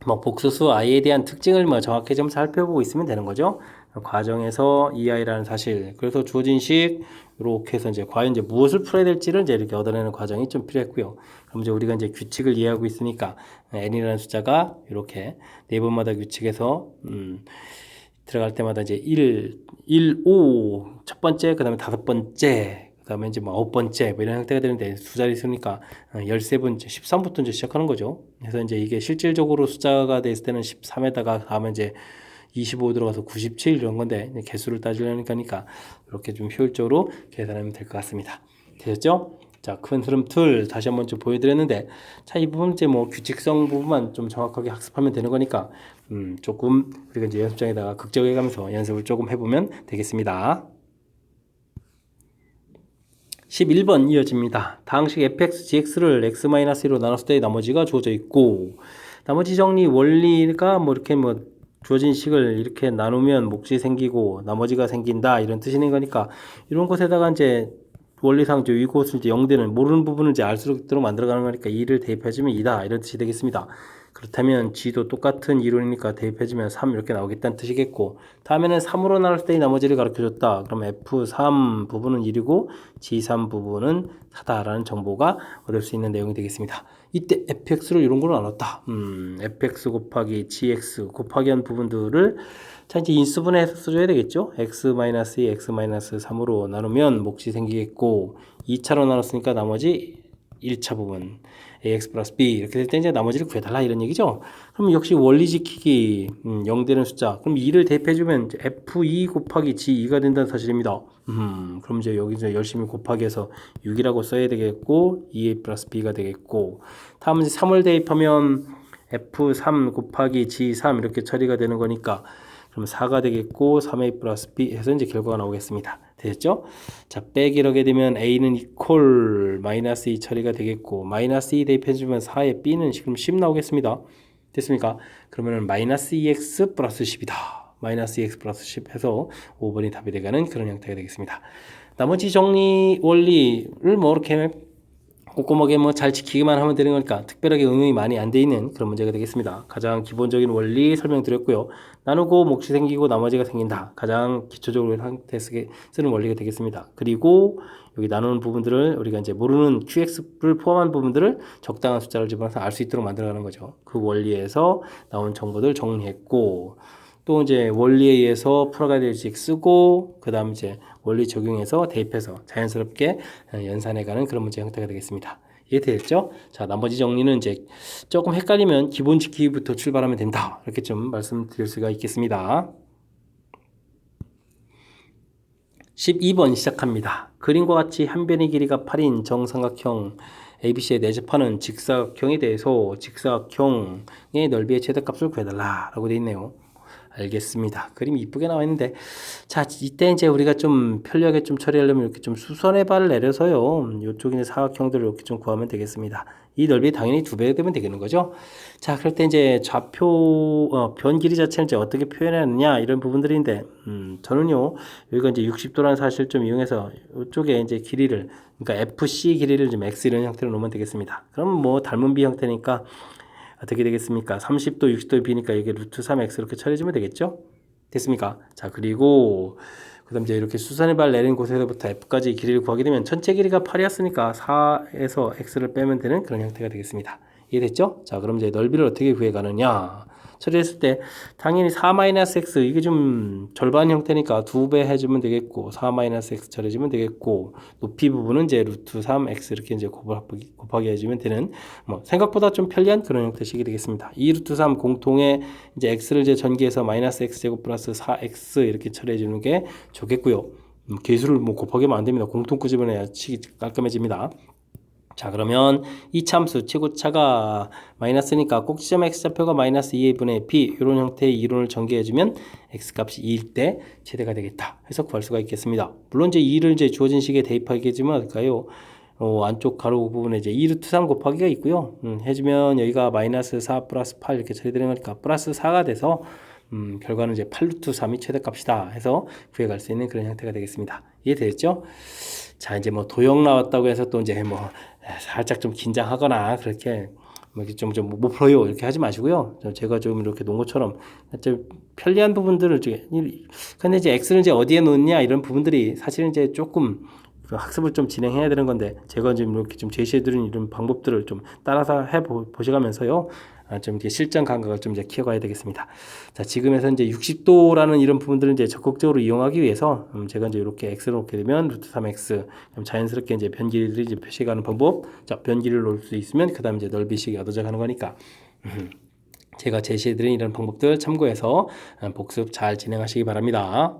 뭐 복수수 i에 대한 특징을 뭐 정확히 좀 살펴보고 있으면 되는 거죠. 과정에서 이 i라는 사실, 그래서 주어진 식 이렇게 해서 이제 과연 이제 무엇을 풀어야 될지를 이제 이렇게 얻어내는 과정이 좀 필요했고요. 그럼 이제 우리가 이제 규칙을 이해하고 있으니까 n이라는 숫자가 이렇게 네 번마다 규칙에서 들어갈 때마다 이제 1, 5 첫 번째, 그 다음에 다섯 번째, 그 다음에 이제 뭐 9번째, 뭐 이런 형태가 되는데 두 자리 수니까 13번째, 13부터 이제 시작하는 거죠. 그래서 이제 이게 실질적으로 숫자가 됐을 때는 13에다가 다음에 이제 25 들어가서 97 이런 건데 개수를 따지려니까 이렇게 좀 효율적으로 계산하면 될 것 같습니다. 되셨죠? 자, 큰 흐름 틀 다시 한번 좀 보여드렸는데, 자, 이 부분 이제 뭐 규칙성 부분만 좀 정확하게 학습하면 되는 거니까, 조금 우리가 이제 연습장에다가 극적해가면서 연습을 조금 해보면 되겠습니다. 11번 이어집니다. 다항식 fx, gx를 x-1로 나눴을 때 나머지가 주어져 있고, 나머지 정리 원리가 뭐 이렇게 뭐 주어진 식을 이렇게 나누면 몫이 생기고 나머지가 생긴다 이런 뜻이는 거니까, 이런 것에다가 이제 원리상 이제 이곳을 이제 0되는 모르는 부분을 이제 알 수 있도록 만들어가는 거니까 2를 대입해주면 2다 이런 뜻이 되겠습니다. 그렇다면 G도 똑같은 이론이니까 대입해주면 3 이렇게 나오겠다는 뜻이겠고, 다음에는 3으로 나눴을 때 나머지를 가르쳐줬다. 그럼 F3 부분은 1이고 G3 부분은 4다라는 정보가 얻을 수 있는 내용이 되겠습니다. 이때 fx를 이런 걸로 나눴다. fx 곱하기 gx 곱하기 한 부분들을 자 이제 인수분해해서 써줘야 되겠죠. x-2, x-3으로 나누면 몫이 생기겠고, 2차로 나눴으니까 나머지 1차 부분 ax 플러스 b 이렇게 될 때 이제 나머지를 구해달라 이런 얘기죠. 그럼 역시 원리 지키기 0 되는 숫자, 그럼 2를 대입해주면 f2 곱하기 g2가 된다는 사실입니다. 그럼 이제 여기서 열심히 곱하기 해서 6이라고 써야 되겠고 2a 플러스 b가 되겠고, 다음은 이제 3을 대입하면 f3 곱하기 g3 이렇게 처리가 되는 거니까 그럼 4가 되겠고 3a 플러스 b 해서 이제 결과가 나오겠습니다. 되셨죠? 자, 빼기를 하게 되면 a는 이퀄 마이너스 2 처리가 되겠고, 마이너스 2 대입해주면 4의 b는 지금 10 나오겠습니다. 됐습니까? 그러면은 마이너스 2x 플러스 10이다. 마이너스 2x 플러스 10 해서 5번이 답이 되가는 그런 형태가 되겠습니다. 나머지 정리 원리를 뭐 이렇게 꼼꼼하게 뭐 잘 지키기만 하면 되는 거니까 특별하게 응용이 많이 안 돼 있는 그런 문제가 되겠습니다. 가장 기본적인 원리 설명드렸고요. 나누고 몫이 생기고 나머지가 생긴다. 가장 기초적으로 쓰는 원리가 되겠습니다. 그리고 여기 나누는 부분들을 우리가 이제 모르는 QX를 포함한 부분들을 적당한 숫자를 집어넣어서 알 수 있도록 만들어가는 거죠. 그 원리에서 나온 정보들 정리했고, 또 이제 원리에 의해서 풀어가야 될식 쓰고 그 다음 이제 원리 적용해서 대입해서 자연스럽게 연산해가는 그런 문제 형태가 되겠습니다. 이해되겠죠? 자, 나머지 정리는 이제 조금 헷갈리면 기본 지키기부터 출발하면 된다. 이렇게 좀 말씀드릴 수가 있겠습니다. 12번 시작합니다. 그림과 같이 한 변의 길이가 8인 정삼각형 ABC에 내접하는 직사각형에 대해서 직사각형의 넓이의 최대값을 구해달라 라고 되어 있네요. 알겠습니다. 그림이 이쁘게 나와 있는데, 자, 이때 이제 우리가 좀 편리하게 좀 처리하려면 이렇게 좀 수선의 발을 내려서요, 이쪽에 있는 사각형들을 이렇게 좀 구하면 되겠습니다. 이 넓이 당연히 2배 되면 되겠는 거죠. 자, 그럴 때 이제 좌표, 변 길이 자체는 이제 어떻게 표현하느냐, 이런 부분들인데, 저는요, 여기가 이제 60도라는 사실을 좀 이용해서 이쪽에 이제 길이를, 그러니까 FC 길이를 좀 X 이런 형태로 놓으면 되겠습니다. 그럼 뭐 닮은 비 형태니까, 어떻게 되겠습니까? 30도, 60도의 비니까 이게 루트 3x 이렇게 처리해주면 되겠죠? 됐습니까? 자, 그리고 그 다음 이제 이렇게 수선의 발 내린 곳에서부터 f까지 길이를 구하게 되면 전체 길이가 8이었으니까 4에서 x를 빼면 되는 그런 형태가 되겠습니다. 이해됐죠? 자, 그럼 이제 넓이를 어떻게 구해가느냐? 처리했을 때 당연히 4-x 이게 좀 절반 형태니까 2배 해주면 되겠고 4-x 처리해주면 되겠고 높이 부분은 이제 루트 3x 이렇게 이제 곱하기 해주면 되는 뭐 생각보다 좀 편리한 그런 형태식이 되겠습니다. 2 루트 3 공통의 이제 x를 이제 전개해서 마이너스 x제곱 플러스 4x 이렇게 처리해주는 게 좋겠고요. 개수를 뭐 곱하기만 안 됩니다. 공통 구집어내야 치기 깔끔해집니다. 자, 그러면 이 참수 최고차가 마이너스니까 꼭지점 x좌표가 마이너스 2의 분의 b 이런 형태의 이론을 전개해주면 x값이 2일 때 최대가 되겠다 해서 구할 수가 있겠습니다. 물론 이제 2를 이제 주어진 식에 대입하게 해주면 어떨까요? 안쪽 가로 부분에 이제 2 루트 3 곱하기가 있고요. 해주면 여기가 마이너스 4 플러스 8 이렇게 처리되는 거니까 플러스 4가 돼서 결과는 이제 8 루트 3이 최대값이다 해서 구해갈 수 있는 그런 형태가 되겠습니다. 이해되겠죠? 자, 이제 뭐 도형 나왔다고 해서 또 이제 뭐 살짝 좀 긴장하거나 그렇게 뭐 못 풀어요 이렇게 하지 마시고요. 제가 좀 이렇게 놓은 것처럼 좀 편리한 부분들을 근데 이제 x를 이제 어디에 놓느냐 이런 부분들이 사실은 이제 조금 학습을 좀 진행해야 되는 건데 제가 지금 이렇게 좀 제시해드린 이런 방법들을 좀 따라서 보셔가면서요. 좀 이렇게 실전 감각을 좀 이제 키워가야 되겠습니다. 자, 지금에서 이제 60도라는 이런 부분들을 이제 적극적으로 이용하기 위해서 제가 이제 이렇게 x를 놓게 되면 루트 3x 자연스럽게 이제 변길이를 이제 표시해가는 방법. 자, 변길이를 놓을 수 있으면 그 다음 이제 넓이식이 얻어져 가는 거니까. 제가 제시해드린 이런 방법들 참고해서 복습 잘 진행하시기 바랍니다.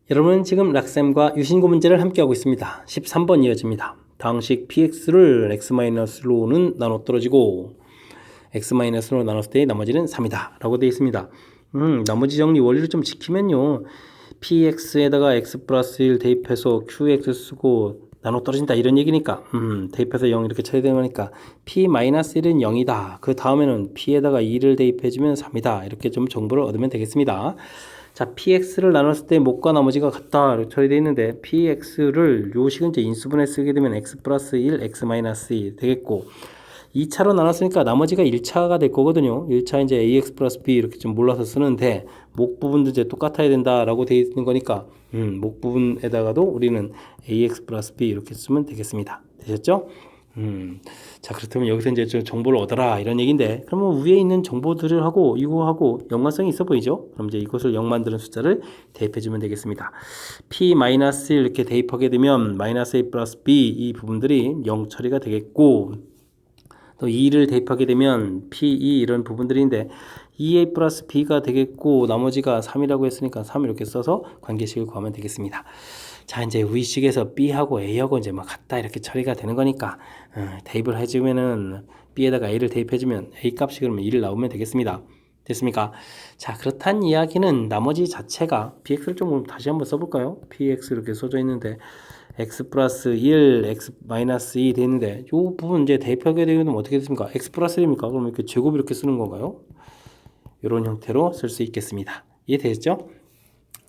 여러분은 지금 락쌤과 유신고 문제를 함께하고 있습니다. 13번 이어집니다. 다항식 px를 x-로는 나눠 떨어지고 x-로 나눴을 때 나머지는 3이다 라고 되어 있습니다. 나머지 정리 원리를 좀 지키면요, px에다가 x 플러스 1 대입해서 qx 쓰고 나눠 떨어진다 이런 얘기니까 대입해서 0 이렇게 처리되는 거니까 p-1은 0이다. 그 다음에는 p에다가 2를 대입해주면 3이다. 이렇게 좀 정보를 얻으면 되겠습니다. 자, px를 나눴을 때 못과 나머지가 같다 이렇게 처리되어 있는데 px를 요 식은 이제 인수분해 쓰게 되면 x 플러스 1, x 마이너스 2 되겠고 2차로 나눴으니까 나머지가 1차가 될 거거든요. 1차 이제 ax 플러스 b 이렇게 좀 몰라서 쓰는데 목 부분도 이제 똑같아야 된다라고 되어 있는 거니까 목 부분에다가도 우리는 ax 플러스 b 이렇게 쓰면 되겠습니다. 되셨죠? 자, 그렇다면 여기서 이제 좀 정보를 얻어라 이런 얘기인데 그러면 위에 있는 정보들을 하고 이거하고 연관성이 있어 보이죠? 그럼 이제 이것을 0 만드는 숫자를 대입해주면 되겠습니다. p-1 이렇게 대입하게 되면 마이너스 a 플러스 b 이 부분들이 0 처리가 되겠고 또 2를 대입하게 되면 p2 이런 부분들인데 2a 플러스 b가 되겠고 나머지가 3이라고 했으니까 3 이렇게 써서 관계식을 구하면 되겠습니다. 자, 이제 위식에서 b하고 a하고 이제 막 같다 이렇게 처리가 되는 거니까 대입을 해주면은 b에다가 a를 대입해주면 a 값이 그러면 1 나오면 되겠습니다. 됐습니까? 자, 그렇단 이야기는 나머지 자체가 bx를 좀 다시 한번 써볼까요? px 이렇게 써져 있는데 x 플러스 1, x 마이너스 2 돼 있는데 이 부분 이제 대입하게 되면 어떻게 됐습니까? x 플러스 1입니까? 그럼 이렇게 제곱 이렇게 쓰는 건가요? 이런 형태로 쓸 수 있겠습니다. 이해되셨죠?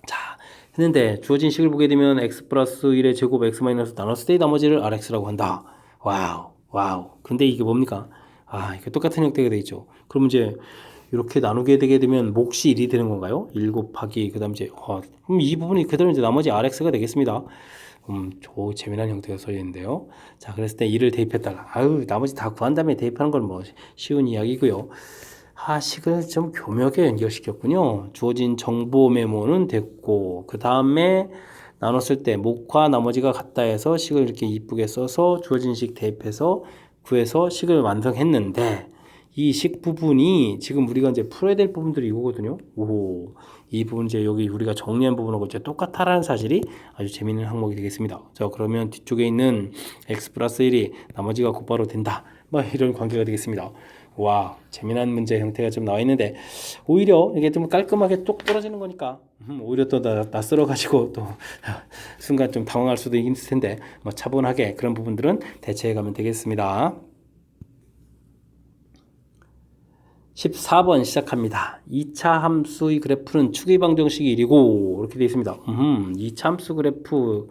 자, 했는데 주어진 식을 보게 되면 x 플러스 1의 제곱 x 마이너스 나눴을 때 나머지를 rx라고 한다. 와우. 근데 이게 뭡니까? 이게 똑같은 형태가 되어 있죠. 그럼 이제 이렇게 나누게 되게 되면 몫이 1이 되는 건가요? 1 곱하기 그 다음 이제 그럼 이 부분이 그대로 이제 나머지 rx가 되겠습니다. 재미난 형태가 써 있는데요. 자, 그랬을 때 1을 대입했다가 나머지 다 구한 다음에 대입하는 건 뭐 쉬운 이야기고요. 식을 좀 교묘하게 연결시켰군요. 주어진 정보 메모는 됐고, 그 다음에 나눴을 때 목화 나머지가 같다 해서 식을 이렇게 이쁘게 써서 주어진 식 대입해서 구해서 식을 완성했는데, 이 식 부분이 지금 우리가 이제 풀어야 될 부분들이 이거거든요. 오, 이 부분 이제 여기 우리가 정리한 부분하고 이제 똑같다라는 사실이 아주 재미있는 항목이 되겠습니다. 자, 그러면 뒤쪽에 있는 x 플러스 1이 나머지가 곧바로 된다. 뭐 이런 관계가 되겠습니다. 와, 재미난 문제 형태가 좀 나와 있는데 오히려 이게 좀 깔끔하게 똑 떨어지는 거니까 오히려 또 낯설어 가지고 또 순간 좀 당황할 수도 있을 텐데 뭐 차분하게 그런 부분들은 대처해 가면 되겠습니다. 14번 시작합니다. 2차 함수의 그래프는 추계 방정식이 1이고 이렇게 되어 있습니다. 2차 함수 그래프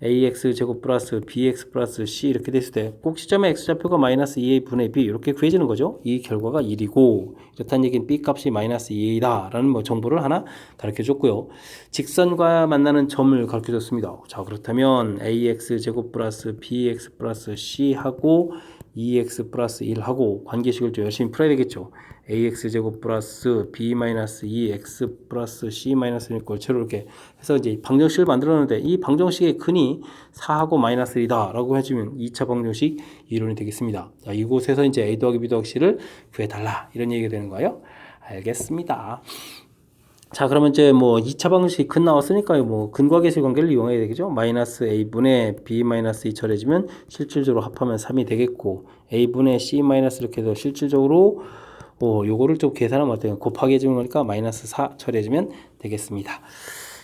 ax 제곱 플러스 bx 플러스 c 이렇게 됐을 때 꼭 시점의 x좌표가 마이너스 2a 분의 b 이렇게 구해지는 거죠. 이 결과가 1이고 이렇다는 얘기는 b 값이 마이너스 2a다 라는 뭐 정보를 하나 가르쳐 줬고요. 직선과 만나는 점을 가르쳐 줬습니다. 자, 그렇다면 ax 제곱 플러스 bx 플러스 c 하고 2x 플러스 1하고 관계식을 좀 열심히 풀어야 되겠죠. ax 제곱 플러스 b 마이너스 2x 플러스 c 마이너스 1 골체로 이렇게 해서 이제 방정식을 만들었는데 이 방정식의 근이 4하고 마이너스 1이다 라고 해주면 2차 방정식 이론이 되겠습니다. 자, 이곳에서 이제 a 더하기 b 더하기 c를 구해달라 이런 얘기가 되는 거예요. 알겠습니다. 자, 그러면 이제 뭐 2차 방정식 근 나왔으니까요. 뭐 근과 계실 관계를 이용해야 되겠죠. 마이너스 a분의 b 마이너스 2 처리해주면 실질적으로 합하면 3이 되겠고 a분의 c 마이너스 이렇게 해서 실질적으로 요거를 좀 계산하면 어때요? 곱하기 해주는 거니까 마이너스 4 처리해주면 되겠습니다.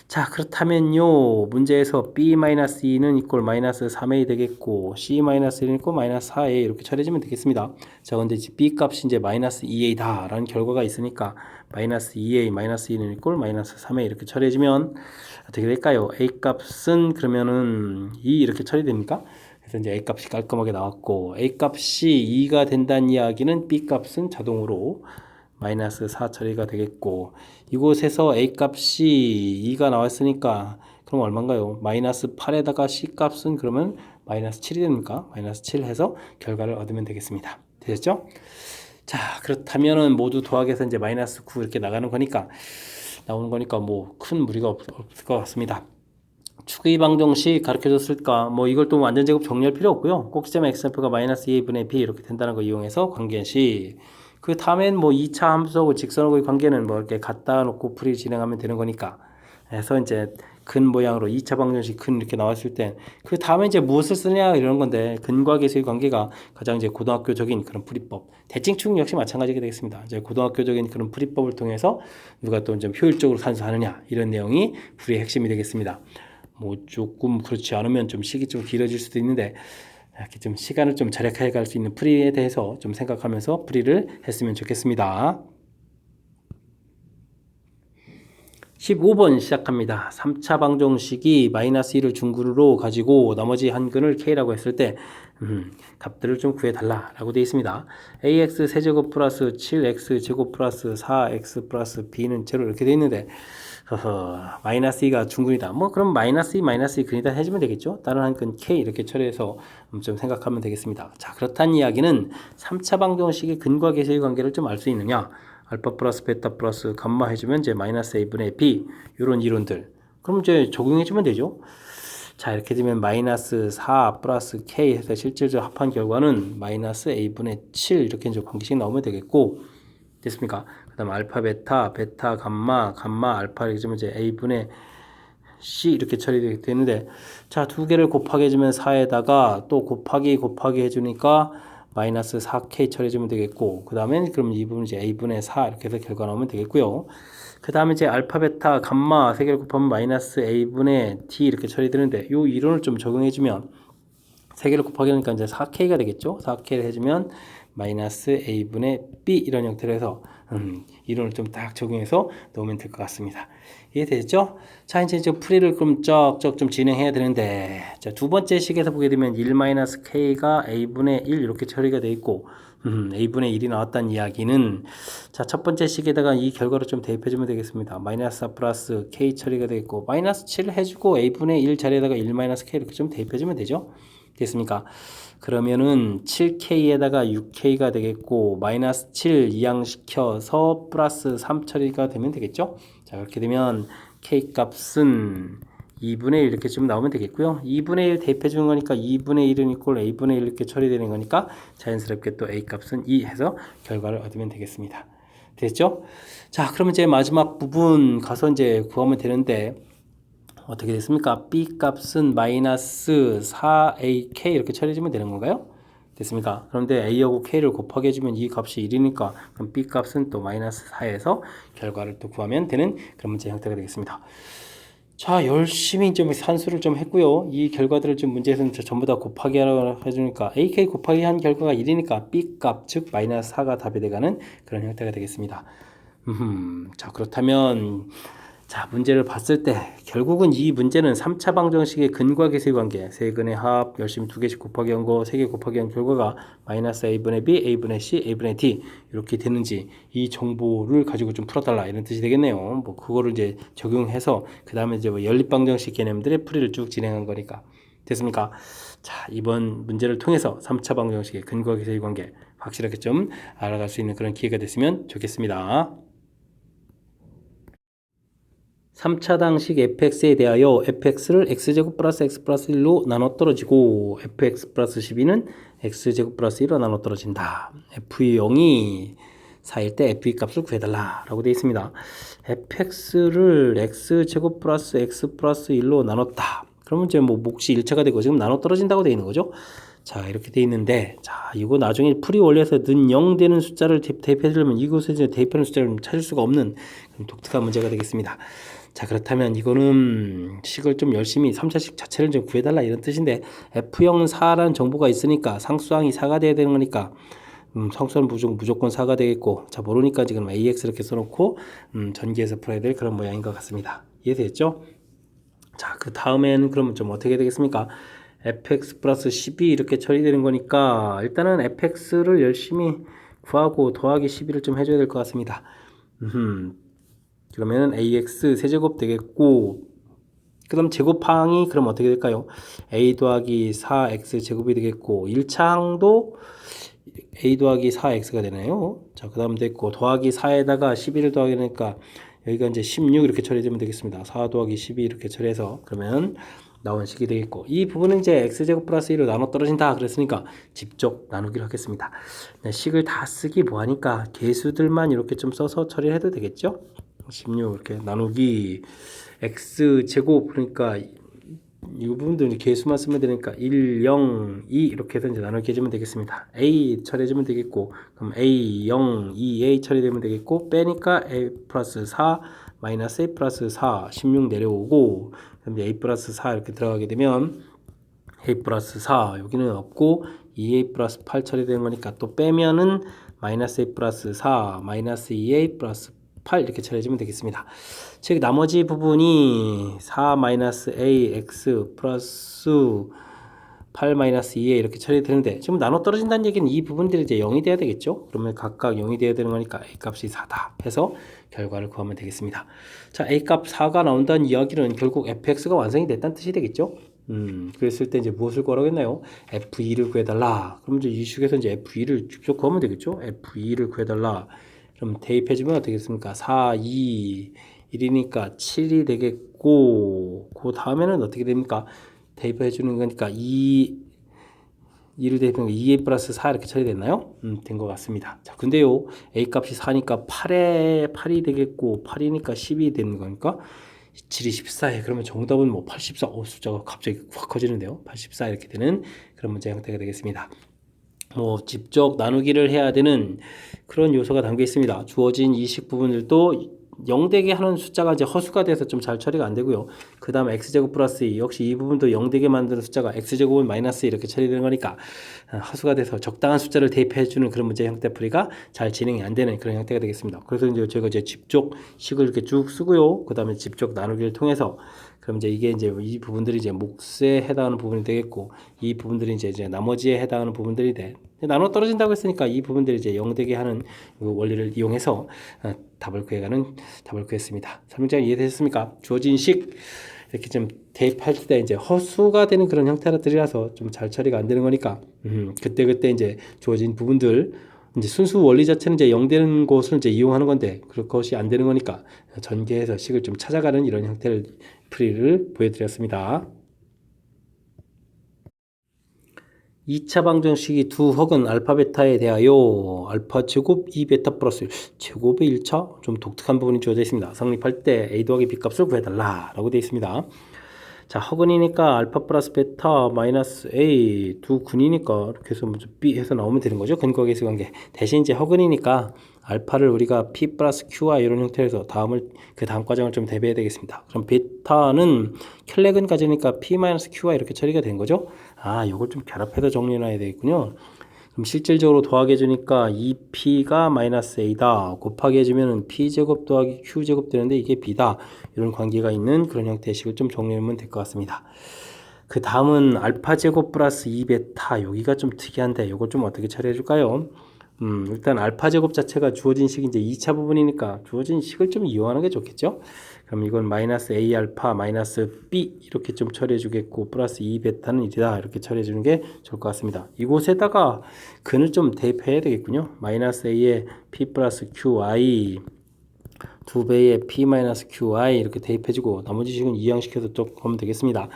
자, 그렇다면요 문제에서 b-2는 이꼴 마이너스 3a 되겠고 c-1은 이꼴 마이너스 4a 이렇게 처리해주면 되겠습니다. 자, 근데 b 값이 이제 마이너스 2a 라는 결과가 있으니까 마이너스 2a 마이너스 2는 이꼴 마이너스 3a 이렇게 처리해주면 어떻게 될까요? a 값은 그러면은 2 이렇게 처리됩니까? 그래서 이제 a 값이 깔끔하게 나왔고 a 값이 2가 된다는 이야기는 b 값은 자동으로 마이너스 4 처리가 되겠고 이곳에서 a 값이 2가 나왔으니까 그럼 얼마인가요? 마이너스 8에다가 c 값은 그러면 마이너스 7이 됩니까? 마이너스 7 해서 결과를 얻으면 되겠습니다. 되셨죠? 자, 그렇다면은 모두 더하기해서 이제 마이너스 9 이렇게 나오는 거니까 뭐 큰 무리가 없을 것 같습니다. 추계 방정식 가르쳐 줬을까? 뭐 이걸 또 완전 제곱 정리할 필요 없고요. 꼭 시점 x좌표가 마이너스 2분의 b 이렇게 된다는 거 이용해서 관계식. 그 다음엔 뭐 2차 함수하고 직선하고의 관계는 뭐 이렇게 갖다 놓고 풀이 진행하면 되는 거니까. 그래서 이제 근 모양으로 2차 방정식 근 이렇게 나왔을 때 그 다음에 이제 무엇을 쓰냐 이런 건데 근과 계수의 관계가 가장 이제 고등학교적인 그런 풀이법. 대칭축 역시 마찬가지가 되겠습니다. 이제 고등학교적인 그런 풀이법을 통해서 누가 또 좀 효율적으로 산수하느냐 이런 내용이 풀이의 핵심이 되겠습니다. 뭐 조금 그렇지 않으면 좀 시기 좀 길어질 수도 있는데 이렇게 좀 시간을 좀 절약해 갈 수 있는 풀이에 대해서 좀 생각하면서 풀이를 했으면 좋겠습니다. 15번 시작합니다. 3차 방정식이 마이너스 1을 중구로 가지고 나머지 한 근을 k라고 했을 때 값들을 좀 구해달라 라고 되어 있습니다. ax 세제곱 플러스 7x 제곱 플러스 4x 플러스 b는 제로 이렇게 되어 있는데 마이너스 2가 중근이다. 뭐 그럼 마이너스 2 마이너스 2 근이다 해주면 되겠죠. 다른 한 근 k 이렇게 처리해서 좀 생각하면 되겠습니다. 자, 그렇다는 이야기는 3차 방정식의 근과 계수의 관계를 좀 알 수 있느냐. 알파 플러스 베타 플러스 감마 해주면 이제 마이너스 a분의 b 이런 이론들 그럼 이제 적용해주면 되죠. 자, 이렇게 되면 마이너스 4 플러스 k 해서 실질적으로 합한 결과는 마이너스 a분의 7 이렇게 이제 관계식 나오면 되겠고 됐습니까? 그 다음 알파 베타 베타 감마 감마 알파 이렇게 되면 이제 a분의 c 이렇게 처리되는데 자, 두 개를 곱하기 해주면 4에다가 또 곱하기 해주니까 마이너스 4k 처리해주면 되겠고 그 다음에 그럼 이 부분 이제 a분의 4 이렇게 해서 결과 나오면 되겠고요. 그 다음에 이제 알파 베타 감마 세 개를 곱하면 마이너스 a분의 t 이렇게 처리되는데 이 이론을 좀 적용해주면 세 개를 곱하기 하니까 이제 4k가 되겠죠. 4k를 해주면 마이너스 a분의 b 이런 형태로 해서 이론을 좀 딱 적용해서 넣으면 될 것 같습니다. 이해되죠? 자, 이제 풀이를 그럼 쩍쩍 좀 진행해야 되는데 자, 두 번째 식에서 보게 되면 1-k가 a분의 1 이렇게 처리가 되어 있고 a분의 1이 나왔다는 이야기는 자, 첫 번째 식에다가 이 결과를 좀 대입해주면 되겠습니다. 마이너스 4 플러스 k 처리가 되겠고 마이너스 7 해주고 a분의 1 자리에다가 1 마이너스 k 이렇게 좀 대입해주면 되죠. 됐습니까? 그러면은 7K에다가 6K가 되겠고 마이너스 7 이항시켜서 플러스 3 처리가 되면 되겠죠? 자, 그렇게 되면 K 값은 2분의 1 이렇게 좀 나오면 되겠고요. 2분의 1 대입해 주는 거니까 2분의 1은 이꼴 A분의 1 이렇게 처리되는 거니까 자연스럽게 또 A 값은 2 해서 결과를 얻으면 되겠습니다. 됐죠? 자, 그러면 이제 마지막 부분 가서 이제 구하면 되는데 어떻게 됐습니까? B 값은 마이너스 4AK 이렇게 처리해주면 되는 건가요? 됐습니까? 그런데 A하고 K를 곱하게 해주면 이 값이 1이니까 그럼 B 값은 또 마이너스 4에서 결과를 또 구하면 되는 그런 문제 형태가 되겠습니다. 자, 열심히 좀 산수를 좀 했고요. 이 결과들을 좀 문제에서는 전부 다 곱하기 하라고 해주니까 AK 곱하기 한 결과가 1이니까 B 값, 즉 마이너스 4가 답이 돼가는 그런 형태가 되겠습니다. 자, 그렇다면 자, 문제를 봤을 때 결국은 이 문제는 3차 방정식의 근과 계수의 관계, 세근의 합 열심히 2개씩 곱하기 한 거, 3개 곱하기 한 결과가 마이너스 A분의 B, A분의 C, A분의 D 이렇게 되는지 이 정보를 가지고 좀 풀어달라 이런 뜻이 되겠네요. 뭐 그거를 이제 적용해서 그 다음에 이제 뭐 연립 방정식 개념들의 풀이를 쭉 진행한 거니까 됐습니까? 자, 이번 문제를 통해서 3차 방정식의 근과 계수의 관계 확실하게 좀 알아갈 수 있는 그런 기회가 됐으면 좋겠습니다. 3차당식 fx에 대하여 fx를 x제곱 플러스 x 플러스 1로 나눠 떨어지고 fx 플러스 12는 x제곱 플러스 1로 나눠 떨어진다. f의 0이 4일 때 f의 값을 구해달라 라고 되어 있습니다. fx를 x제곱 플러스 x 플러스 1로 나눴다. 그러면 이제 뭐 몫이 1차가 되고 지금 나눠 떨어진다고 되어 있는 거죠. 자, 이렇게 되어 있는데, 자, 이거 나중에 풀이 원리에서 는 0 되는 숫자를 대입해 주려면 이곳에 이제 대입하는 숫자를 찾을 수가 없는 독특한 문제가 되겠습니다. 자, 그렇다면 이거는 식을 좀 열심히 3차식 자체를 좀 구해달라 이런 뜻인데 F형 4라는 정보가 있으니까 상수항이 4가 돼야 되는 거니까 상수항 무조건 4가 되겠고 자, 모르니까 지금 AX 이렇게 써놓고 전기에서 풀어야 될 그런 모양인 것 같습니다. 이해되겠죠? 자, 그 다음에는 그러면 좀 어떻게 되겠습니까? fx 플러스 12 이렇게 처리되는 거니까 일단은 fx를 열심히 구하고 더하기 12를 좀 해줘야 될 것 같습니다. 그러면 ax 세제곱 되겠고 그 다음 제곱항이 그럼 어떻게 될까요? a 더하기 4x 제곱이 되겠고 1차항도 a 더하기 4x가 되나요? 자, 그 다음 됐고 더하기 4에다가 11을 더하기니까 여기가 이제 16 이렇게 처리되면 되겠습니다. 4 더하기 12 이렇게 처리해서 그러면 나온 식이 되겠고 이 부분은 이제 x제곱 플러스 1로 나눠 떨어진다 그랬으니까 직접 나누기로 하겠습니다. 식을 다 쓰기 뭐하니까 계수들만 이렇게 좀 써서 처리를 해도 되겠죠? 16 이렇게 나누기 x제곱 그러니까 이 부분도 이제 계수만 쓰면 되니까 1, 0, 2 이렇게 해서 이제 나누기 해주면 되겠습니다. a 처리해주면 되겠고 그럼 a, 0, 2, a 처리되면 되겠고 빼니까 a 플러스 4 마이너스 a 플러스 4 16 내려오고 그럼 a 플러스 4 이렇게 들어가게 되면 a 플러스 4 여기는 없고 2a 플러스 8 처리되는 거니까 또 빼면은 마이너스 a 플러스 4 마이너스 2a 플러스 8 이렇게 처리해주면 되겠습니다. 즉 나머지 부분이 4 마이너스 a x 플러스 8 마이너스 2에 이렇게 처리되는데 지금 나눠 떨어진다는 얘기는 이 부분들이 이제 0이 돼야 되겠죠. 그러면 각각 0이 돼야 되는 거니까 a 값이 4다 해서 결과를 구하면 되겠습니다. 자, a 값 4가 나온다는 이야기는 결국 fx가 완성이 됐다는 뜻이 되겠죠. 그랬을 때 이제 무엇을 구하라고 했나요? f2를 구해달라. 그럼 이제 이 식에서 이제 f2를 직접 구하면 되겠죠. f2를 구해달라. 그럼 대입해주면 어떻게 겠습니까? 4, 2, 1이니까 7이 되겠고 그 다음에는 어떻게 됩니까? 대입해주는 거니까 2를 대입하면 2a 플러스 4 이렇게 처리됐나요? 된 것 같습니다. 자, 근데요 a 값이 4니까 8에 8이 되겠고 8이니까 10이 되는 거니까 7이 14에 그러면 정답은 뭐 84. 숫자가 갑자기 확 커지는데요. 84 이렇게 되는 그런 문제 형태가 되겠습니다. 뭐 직접 나누기를 해야 되는 그런 요소가 담겨 있습니다. 주어진 이식 부분들도 0되게 하는 숫자가 이제 허수가 돼서 좀 잘 처리가 안 되고요. 그 다음 x제곱 플러스 2 역시 이 부분도 0되게 만드는 숫자가 x제곱은 마이너스 이렇게 처리되는 거니까 허수가 돼서 적당한 숫자를 대입해 주는 그런 문제 형태 풀이가 잘 진행이 안 되는 그런 형태가 되겠습니다. 그래서 이제 제가 이제 집적 식을 이렇게 쭉 쓰고요. 그 다음에 집적 나누기를 통해서 그럼 이제 이게 이제 이 부분들이 이제 몫에 해당하는 부분이 되겠고 이 부분들이 이제 나머지에 해당하는 부분들이 돼. 나눠 떨어진다고 했으니까 이 부분들이 이제 0되게 하는 원리를 이용해서 답을 구해가는 답을 구했습니다. 설명장 이해되셨습니까? 주어진 식 이렇게 좀 대입할 때 이제 허수가 되는 그런 형태들이라서 좀 잘 처리가 안 되는 거니까 그때 이제 주어진 부분들 이제 순수 원리 자체는 이제 0 되는 곳을 이제 이용하는 건데 그것이 안 되는 거니까 전개해서 식을 좀 찾아가는 이런 형태를 풀이를 보여드렸습니다. 2차 방정식이 두 혹은 알파 베타에 대하여 알파 제곱 2베타 플러스 제곱의 1차 좀 독특한 부분이 주어져 있습니다. 성립할 때 a 더하기 b 값을 구해달라 라고 되어 있습니다. 자, 허근이니까 알파 플러스 베타 마이너스 a 두 근이니까 이렇게 해서 먼저 b 해서 나오면 되는 거죠. 근거 계수 관계. 대신 이제 허근이니까 알파를 우리가 p 플러스 q와 이런 형태에서 그 다음 과정을 좀 대비해야 되겠습니다. 그럼 베타는 켈렉은 가지니까 p 마이너스 q와 이렇게 처리가 된 거죠. 아, 이걸 좀 결합해서 정리해놔야 되겠군요. 그럼 실질적으로 더하게 해주니까 2p가 마이너스 a다 곱하기 해주면 p제곱 더하기 q제곱 되는데 이게 b다 이런 관계가 있는 그런 형태의 식을 좀 정리하면 될 것 같습니다. 그 다음은 알파제곱 플러스 2베타 여기가 좀 특이한데 이걸 좀 어떻게 처리해 줄까요? 일단 알파제곱 자체가 주어진 식이 이제 2차 부분이니까 주어진 식을 좀 이용하는 게 좋겠죠? 그럼 이건 마이너스 a 알파 마이너스 b 이렇게 좀 처리해 주겠고 플러스 2베타는 1이다 이렇게 처리해 주는 게 좋을 것 같습니다. 이곳에다가 근을 좀 대입해야 되겠군요. 마이너스 a에 p 플러스 qi 2배의 p 마이너스 qi 이렇게 대입해 주고 나머지 식은 이항시켜서 좀 보면 되겠습니다.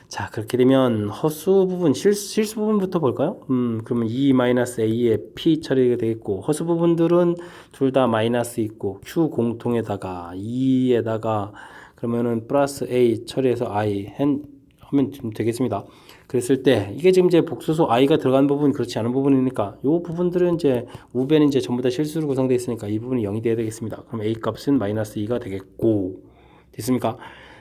자, 그렇게 되면 허수 부분, 실수 부분부터 볼까요? 그러면 2-a의 p 처리가 되겠고, 허수 부분들은 둘 다 마이너스 있고, q 공통에다가 2에다가 그러면은 플러스 a 처리해서 i 하면 좀 되겠습니다. 그랬을 때 이게 지금 이제 복수수 i가 들어간 부분 그렇지 않은 부분이니까 이 부분들은 이제 우배는 이제 전부 다 실수로 구성되어 있으니까 이 부분이 0이 돼야 되겠습니다. 그럼 a 값은 마이너스 2가 되겠고 됐습니까?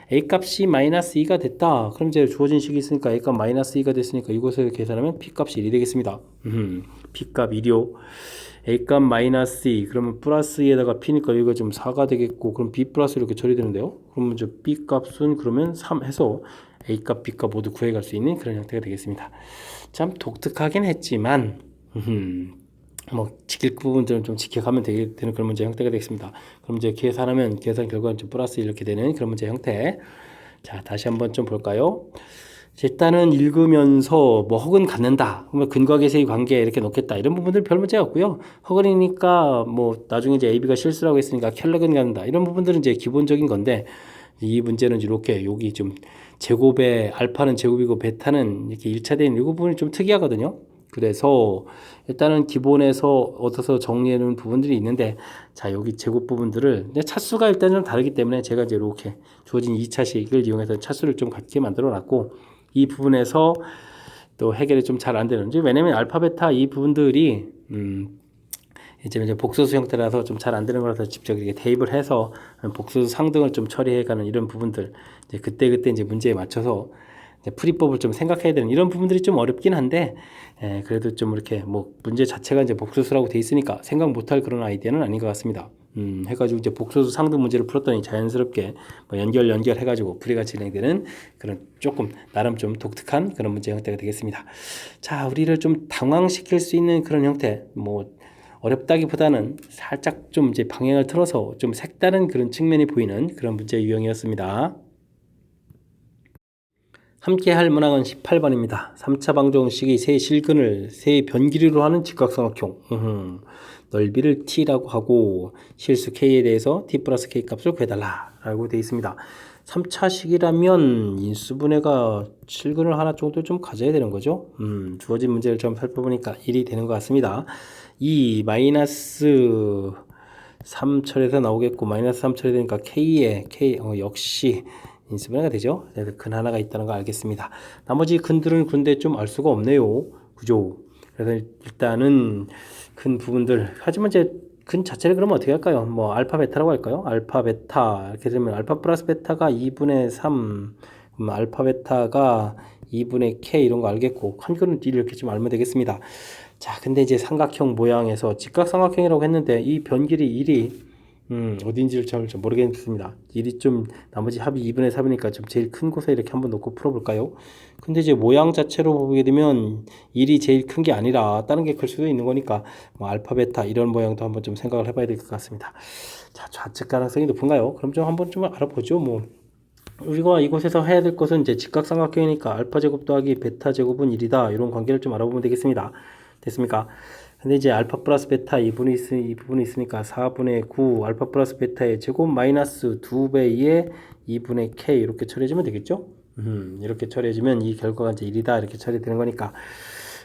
a 값이 마이너스 2가 됐다. 그럼 이제 주어진 식이 있으니까 a 값 마이너스 2가 됐으니까 이곳에서 계산하면 p 값이 1이 되겠습니다. p 값 1이요. a 값 마이너스 2 그러면 플러스 2에다가 p니까 여기가 좀 4가 되겠고 그럼 b 플러스 이렇게 처리되는데요. 그러면 이제 b 값은 그러면 3 해서 a 값, b 값 모두 구해갈 수 있는 그런 형태가 되겠습니다. 참 독특하긴 했지만 뭐 지킬 부분들은 좀 지켜가면 되는 그런 문제 형태가 되겠습니다. 그럼 이제 계산하면 계산 결과는 좀 플러스 이렇게 되는 그런 문제 형태. 자, 다시 한번 좀 볼까요? 일단은 읽으면서 뭐 혹은 갖는다, 그러면 근거와 계세의 관계 이렇게 놓겠다 이런 부분들 별 문제 없고요. 혹은이니까 뭐 나중에 이제 A, B가 실수라고 했으니까 켈렉은 갖는다 이런 부분들은 이제 기본적인 건데 이 문제는 이렇게 여기 좀 제곱에 알파는 제곱이고 베타는 이렇게 1차 되는 이 부분이 좀 특이하거든요. 그래서 일단은 기본에서 얻어서 정리해 놓은 부분들이 있는데 자 여기 제곱 부분들을 차수가 일단 좀 다르기 때문에 제가 이제 이렇게 주어진 2차식을 이용해서 차수를 좀 같게 만들어 놨고 이 부분에서 또 해결이 좀 잘 안 되는지 왜냐면 알파 베타 이 부분들이 이제 복소수 형태라서 좀 잘 안 되는 거라서 직접 이렇게 대입을 해서 복소수 상등을 좀 처리해가는 이런 부분들 이제 그때 이제 문제에 맞춰서 이제 풀이법을 좀 생각해야 되는 이런 부분들이 좀 어렵긴 한데 그래도 좀 이렇게 뭐 문제 자체가 이제 복소수라고 돼 있으니까 생각 못할 그런 아이디어는 아닌 것 같습니다. 해가지고 이제 복소수 상등 문제를 풀었더니 자연스럽게 뭐 연결해가지고 풀이가 진행되는 그런 조금 나름 좀 독특한 그런 문제 형태가 되겠습니다. 자, 우리를 좀 당황시킬 수 있는 그런 형태 뭐 어렵다기보다는 살짝 좀 이제 방향을 틀어서 좀 색다른 그런 측면이 보이는 그런 문제 유형이었습니다. 함께 할 문항은 18번입니다. 3차 방정식이 세 실근을 세 변길이로 하는 직각삼각형. 넓이를 t라고 하고 실수 k에 대해서 t 플러스 k 값을 구해달라 라고 되어 있습니다. 3차식이라면 인수분해가 실근을 하나 정도 좀 가져야 되는 거죠. 주어진 문제를 좀 살펴보니까 1이 되는 것 같습니다. 이 마이너스 3철에서 나오겠고 마이너스 3철이 되니까 k에 역시 인수분해가 되죠. 그래서 근 하나가 있다는 걸 알겠습니다. 나머지 근들은 근데 좀 알 수가 없네요. 그죠? 그래서 일단은 근 부분들 하지만 이제 근 자체를 그러면 어떻게 할까요? 뭐 알파 베타라고 할까요? 알파 베타 이렇게 되면 알파 플러스 베타가 2분의 3 알파 베타가 2분의 k 이런 거 알겠고 한글은 이렇게 좀 알면 되겠습니다. 자, 근데 이제 삼각형 모양에서 직각삼각형이라고 했는데 이 변길이 1이 어딘지를 잘 모르겠습니다. 1이 좀 나머지 합이 2분의 3이니까 좀 제일 큰 곳에 이렇게 한번 놓고 풀어볼까요? 근데 이제 모양 자체로 보게 되면 1이 제일 큰 게 아니라 다른 게 클 수도 있는 거니까 뭐 알파 베타 이런 모양도 한번 좀 생각을 해봐야 될 것 같습니다. 자, 좌측 가능성이 높은가요? 그럼 좀 한번 좀 알아보죠. 뭐 우리가 이곳에서 해야 될 것은 이제 직각삼각형이니까 알파 제곱 더하기 베타 제곱은 1이다. 이런 관계를 좀 알아보면 되겠습니다. 됐습니까? 근데 이제 알파 플러스 베타 이 부분이 있으니까 4분의 9 알파 플러스 베타의 제곱 마이너스 2배의 2분의 k 이렇게 처리해주면 되겠죠? 이렇게 처리해주면 이 결과가 이제 1이다. 이렇게 처리되는 거니까.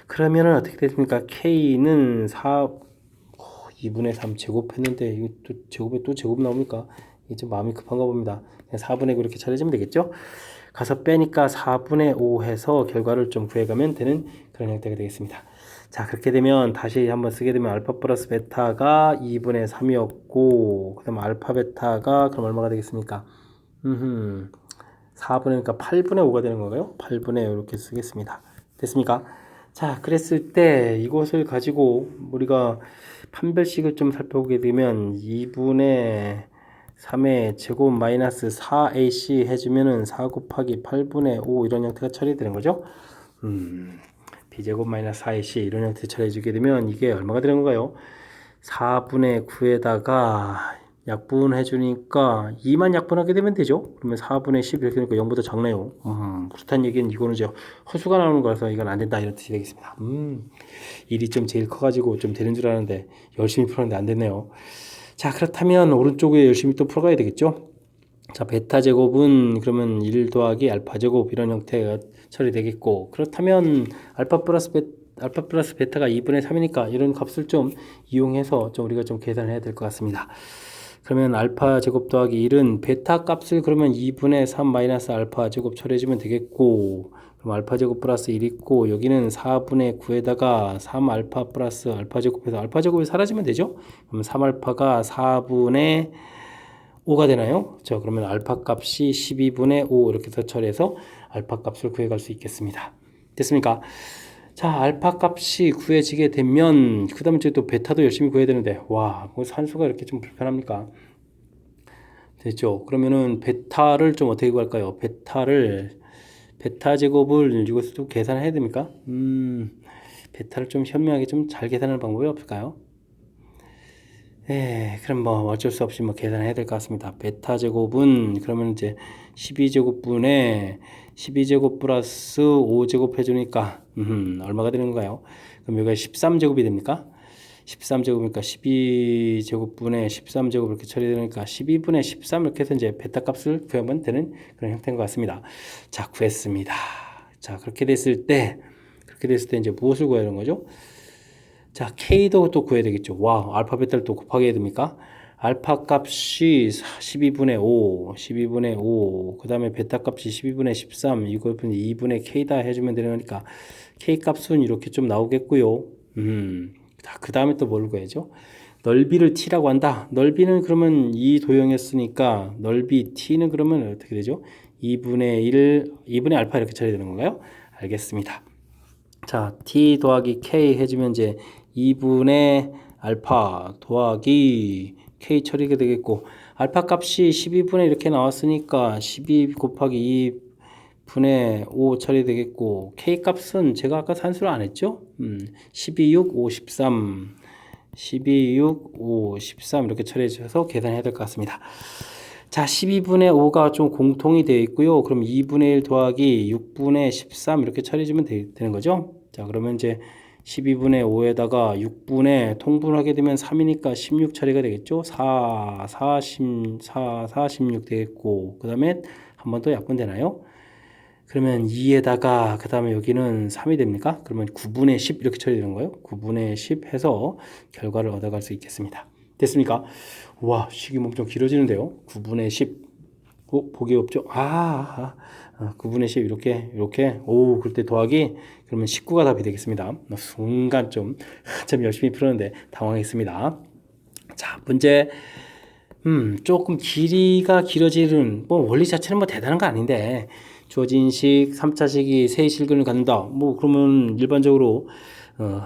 그러면은 어떻게 됐습니까? k는 2분의 3 제곱했는데 이거 또 제곱에 또 제곱 나옵니까? 이게 좀 마음이 급한가 봅니다. 그냥 4분의 9 이렇게 처리해주면 되겠죠? 가서 빼니까 4분의 5 해서 결과를 좀 구해가면 되는 그런 형태가 되겠습니다. 자, 그렇게 되면 다시 한번 쓰게 되면 알파 플러스 베타가 2분의 3이었고 그 다음 알파 베타가 그럼 얼마가 되겠습니까? 4분의 그러니까 8분의 5가 되는 건가요? 8분의 5 이렇게 쓰겠습니다. 됐습니까? 자, 그랬을 때 이것을 가지고 우리가 판별식을 좀 살펴보게 되면 2분의 3의 제곱 마이너스 4ac 해주면은 4 곱하기 8분의 5 이런 형태가 처리되는 거죠. b제곱 마이너스 4ac 이런 형태 처리해주게 되면 이게 얼마가 되는 건가요? 4분의 9에다가 약분해주니까 2만 약분하게 되면 되죠. 그러면 4분의 10 이렇게 되니까 0보다 작네요. 그렇다는 얘기는 이거는 이제 허수가 나오는 거라서 이건 안 된다 이런 뜻이 되겠습니다. 일이 좀 제일 커가지고 좀 되는 줄 알았는데 열심히 풀었는데 안 됐네요. 자, 그렇다면 오른쪽에 열심히 또 풀어가야 되겠죠. 자, 베타 제곱은 그러면 1 더하기 알파 제곱 이런 형태가 처리되겠고, 그렇다면 알파 플러스 베타가 2분의 3이니까 이런 값을 좀 이용해서 좀 우리가 좀 계산을 해야 될 것 같습니다. 그러면 알파 제곱 더하기 1은 베타 값을 그러면 2분의 3 마이너스 알파 제곱 처리해주면 되겠고, 그럼 알파 제곱 플러스 1 있고 여기는 4분의 9에다가 3 알파 플러스 알파 제곱해서 알파 제곱이 사라지면 되죠. 그럼 3 알파가 4분의 5가 되나요? 자, 그러면 알파 값이 12분의 5 이렇게 해서 처리해서 알파 값을 구해갈 수 있겠습니다. 됐습니까? 자, 알파 값이 구해지게 되면 그 다음에 또 베타도 열심히 구해야 되는데 와, 뭐 산수가 이렇게 좀 불편합니까? 됐죠? 그러면은 베타를 좀 어떻게 구할까요? 베타 제곱을 이것도 계산해야 됩니까? 베타를 좀 현명하게 좀 잘 계산하는 방법이 없을까요? 그럼 뭐 어쩔 수 없이 뭐 계산해야 될 것 같습니다. 베타 제곱은 그러면 이제 12제곱분에 12제곱 플러스 5제곱 해주니까 얼마가 되는 건가요? 그럼 여기가 13제곱이 됩니까? 13제곱이니까 12제곱분에 13제곱 이렇게 처리되니까 12분의 13 이렇게 해서 이제 베타 값을 구하면 되는 그런 형태인 것 같습니다. 자, 구했습니다. 자, 그렇게 됐을 때 이제 무엇을 구해야 하는 거죠? 자, K도 또 구해야 되겠죠. 와, 알파 베타를 또 곱하게 해야 됩니까? 알파 값이 12분의 5, 그 다음에 베타 값이 12분의 13, 이걸 2분의 K다 해주면 되는 거니까 K 값은 이렇게 좀 나오겠고요. 자, 그 다음에 또 뭘 구해야죠? 넓이를 T라고 한다. 넓이는 그러면 이 도형이었으니까 넓이 T는 그러면 어떻게 되죠? 2분의 알파 이렇게 처리되는 건가요? 알겠습니다. 자, T 더하기 K 해주면 이제 2분의 알파 더하기 K 처리가 되겠고, 알파 값이 12분의 이렇게 나왔으니까 12 곱하기 2분의 5 처리되겠고, K 값은 제가 아까 산수를 안 했죠? 12, 6, 5, 13 12, 6, 5, 13 이렇게 처리해 주셔서 계산해야 될 것 같습니다. 자, 12분의 5가 좀 공통이 되어 있고요. 그럼 2분의 1 더하기 6분의 13 이렇게 처리해주면 되는 거죠. 자, 그러면 이제 12분의 5에다가 6분의 통분하게 되면 3이니까 16 처리가 되겠죠. 16 되겠고, 그 다음에 한 번 더 약분되나요? 그러면 2에다가 그 다음에 여기는 3이 됩니까? 그러면 9분의 10 이렇게 처리되는 거예요. 9분의 10 해서 결과를 얻어갈 수 있겠습니다. 됐습니까? 와, 식이 엄청 길어지는데요. 9분의 10. 보기 없죠? 9분의 10 이렇게 오, 그럴 때 더하기 그러면 19가 답이 되겠습니다. 순간 좀 한참 열심히 풀었는데 당황했습니다. 자, 문제 조금 길이가 길어지는 뭐 원리 자체는 뭐 대단한 거 아닌데 주어진 식 3차식이 세 실근을 갖는다. 뭐 그러면 일반적으로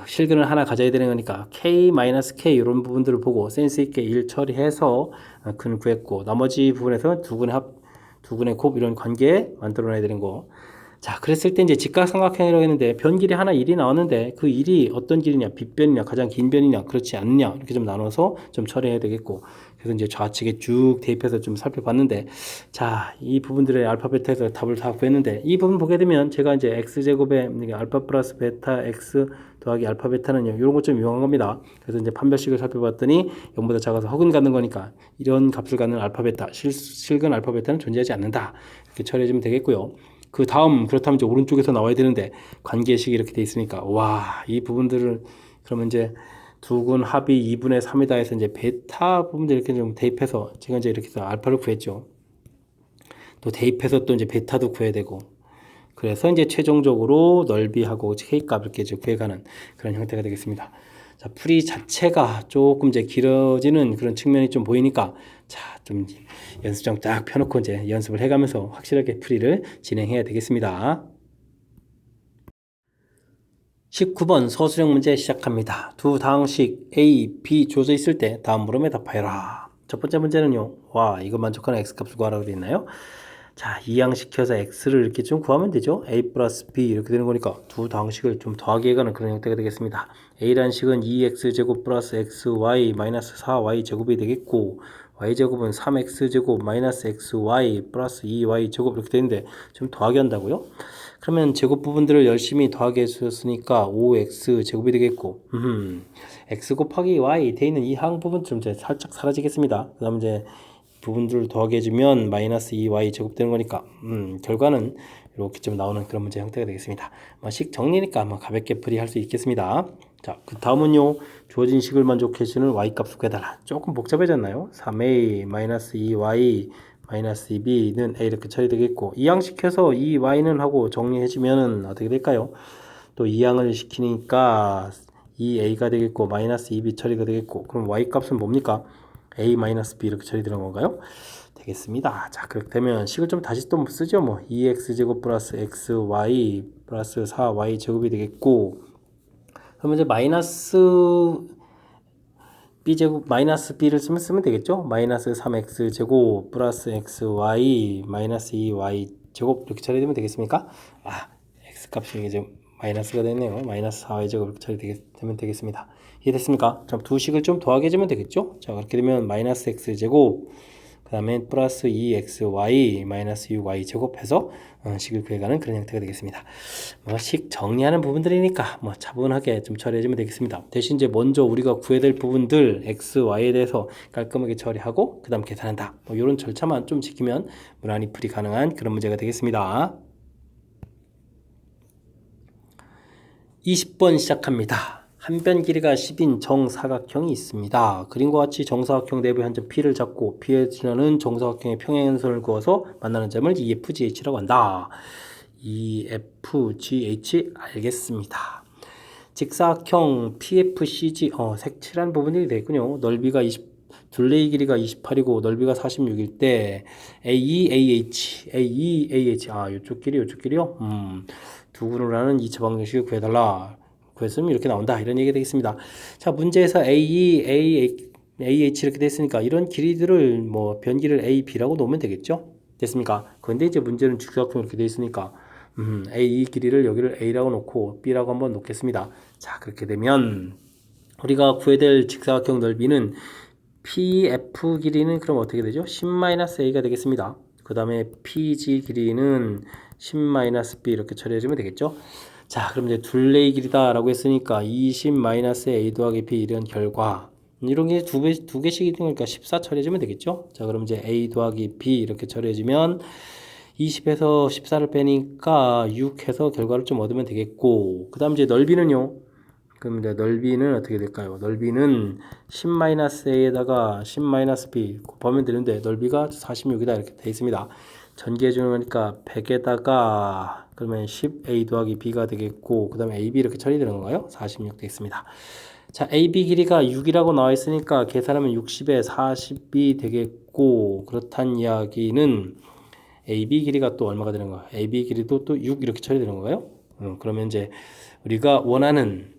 실근을 하나 가져야 되는 거니까 K-K 이런 부분들을 보고 센스 있게 일 처리해서 근을 구했고 나머지 부분에서 두 근의 곱 이런 관계 만들어내야 되는 거. 자, 그랬을 때 이제 직각삼각형이라고 했는데 변 길이 하나 1이 나왔는데 그 1이 어떤 길이냐, 빗변이냐, 가장 긴 변이냐, 그렇지 않느냐 이렇게 좀 나눠서 좀 처리해야 되겠고, 그래서 이제 좌측에 쭉 대입해서 좀 살펴봤는데, 자, 이 부분들의 알파 베타에서 답을 다 구했는데, 이 부분 보게 되면 제가 이제 x제곱에 알파 플러스 베타 x 더하기 알파 베타는요, 이런 것 좀 이용한 겁니다. 그래서 이제 판별식을 살펴봤더니 0보다 작아서 허근 갖는 거니까 이런 값을 갖는 알파 베타, 실근 알파 베타는 존재하지 않는다, 이렇게 처리해주면 되겠고요. 그 다음, 그렇다면 이제 오른쪽에서 나와야 되는데 관계식이 이렇게 돼 있으니까, 와, 이 부분들을 그러면 이제 두근 합이 2분의 3이다 해서 이제 베타 부분들 이렇게 좀 대입해서 제가 이제 이렇게 해서 알파를 구했죠. 또 대입해서 또 이제 베타도 구해야 되고, 그래서 이제 최종적으로 넓이하고 K값을 이렇게 구해가는 그런 형태가 되겠습니다. 자, 풀이 자체가 조금 이제 길어지는 그런 측면이 좀 보이니까, 자, 좀 연습장 딱 펴놓고 이제 연습을 해가면서 확실하게 풀이를 진행해야 되겠습니다. 19번 서술형 문제 시작합니다. 두 다항식 A, B 주어져 있을 때 다음 물음에 답하여라. 첫 번째 문제는요, 와, 이거 만족하는 x값을 구하라고 되어 있나요? 자, 이항시켜서 x를 이렇게 좀 구하면 되죠. a 플러스 b 이렇게 되는 거니까 두 다항식을 좀 더하기 해가는 그런 형태가 되겠습니다. a라는 식은 2x제곱 플러스 xy 마이너스 4y 제곱이 되겠고, y제곱은 3x제곱 마이너스 xy 플러스 2y제곱 이렇게 되는데 좀 더하기 한다고요? 그러면 제곱 부분들을 열심히 더하게 해주셨으니까 5x제곱이 되겠고, x 곱하기 y 돼 있는 이 항 부분 좀 이제 살짝 사라지겠습니다. 그 다음 이제 부분들을 더하게 해주면 마이너스 2y 제곱되는 거니까 결과는 이렇게 좀 나오는 그런 문제 형태가 되겠습니다. 식 정리니까 가볍게 풀이할 수 있겠습니다. 자, 그 다음은요, 주어진 식을 만족해주는 y 값을 구해달라. 조금 복잡해졌나요? 3a 마이너스 2y 마이너스 2b는 a 이렇게 처리되겠고, 이항시켜서 이 y는 하고 정리해주면 어떻게 될까요? 또 이항을 시키니까 2a가 되겠고 마이너스 2b 처리가 되겠고, 그럼 y 값은 뭡니까? a-b 이렇게 처리되는 건가요? 되겠습니다. 자, 그렇게 되면 식을 좀 다시 또 쓰죠. 2x제곱 플러스 xy 플러스 4y 제곱이 되겠고, 그러면 이제 마이너스 b제곱 마이너스 b를 쓰면 되겠죠. 마이너스 3x제곱 플러스 xy 마이너스 2y 제곱 이렇게 처리되면 되겠습니까? 아, x값이 이제 마이너스가 됐네요. 마이너스 4y 제곱 이렇게 처리되면 되겠습니다. 이해됐습니까? 그럼 두 식을 좀 더하게 해주면 되겠죠? 자, 그렇게 되면 마이너스 x제곱 그 다음에 플러스 2xy 마이너스 6y 제곱해서 식을 구해가는 그런 형태가 되겠습니다. 식 정리하는 부분들이니까 차분하게 좀 처리해주면 되겠습니다. 대신 이제 먼저 우리가 구해야 될 부분들 x, y에 대해서 깔끔하게 처리하고 그 다음 계산한다. 이런 절차만 좀 지키면 무난히 풀이 가능한 그런 문제가 되겠습니다. 20번 시작합니다. 한 변 길이가 10인 정사각형이 있습니다. 그림과 같이 정사각형 내부의 한 점 P를 잡고 P에 지나는 정사각형의 평행선을 그어서 만나는 점을 EFGH라고 한다. EFGH 알겠습니다. 직사각형 PFCG 색칠한 부분이 되겠군요. 넓이가 둘레의 길이가 28이고 넓이가 46일 때 AEAH 이쪽 길이요? 두 근으로 하는 2차 방정식을 구해달라. 구했으면 이렇게 나온다. 이런 얘기가 되겠습니다. 자, 문제에서 AH 이렇게 됐으니까 이런 길이들을 변기를 A, B라고 놓으면 되겠죠? 됐습니까? 그런데 이제 문제는 직사각형 이렇게 돼 있으니까 A 길이를 여기를 A라고 놓고 B라고 한번 놓겠습니다. 자, 그렇게 되면 우리가 구해야 될 직사각형 넓이는 PF 길이는 그럼 어떻게 되죠? 10-A가 되겠습니다. 그 다음에 PG 길이는 10-B 이렇게 처리해주면 되겠죠? 자, 그럼 이제 둘레의 길이다 라고 했으니까 20-A 더하기 B 이런 결과, 이런 게 두 개씩 있는 거니까 14 처리해주면 되겠죠? 자, 그럼 이제 A 더하기 B 이렇게 처리해주면 20에서 14를 빼니까 6 해서 결과를 좀 얻으면 되겠고, 그 다음 이제 넓이는요? 그럼 이제 넓이는 어떻게 될까요? 넓이는 10-A에다가 10-B 곱하면 되는데 넓이가 46이다 이렇게 되어 있습니다. 전개해주는 거니까 100에다가 그러면 10A 더하기 B가 되겠고, 그 다음에 AB 이렇게 처리되는 건가요? 46 되겠습니다. 자, AB 길이가 6이라고 나와 있으니까 계산하면 60에 40이 되겠고, 그렇단 이야기는 AB 길이가 또 얼마가 되는 거야? AB 길이도 또 6 이렇게 처리되는 건가요? 그러면 이제 우리가 원하는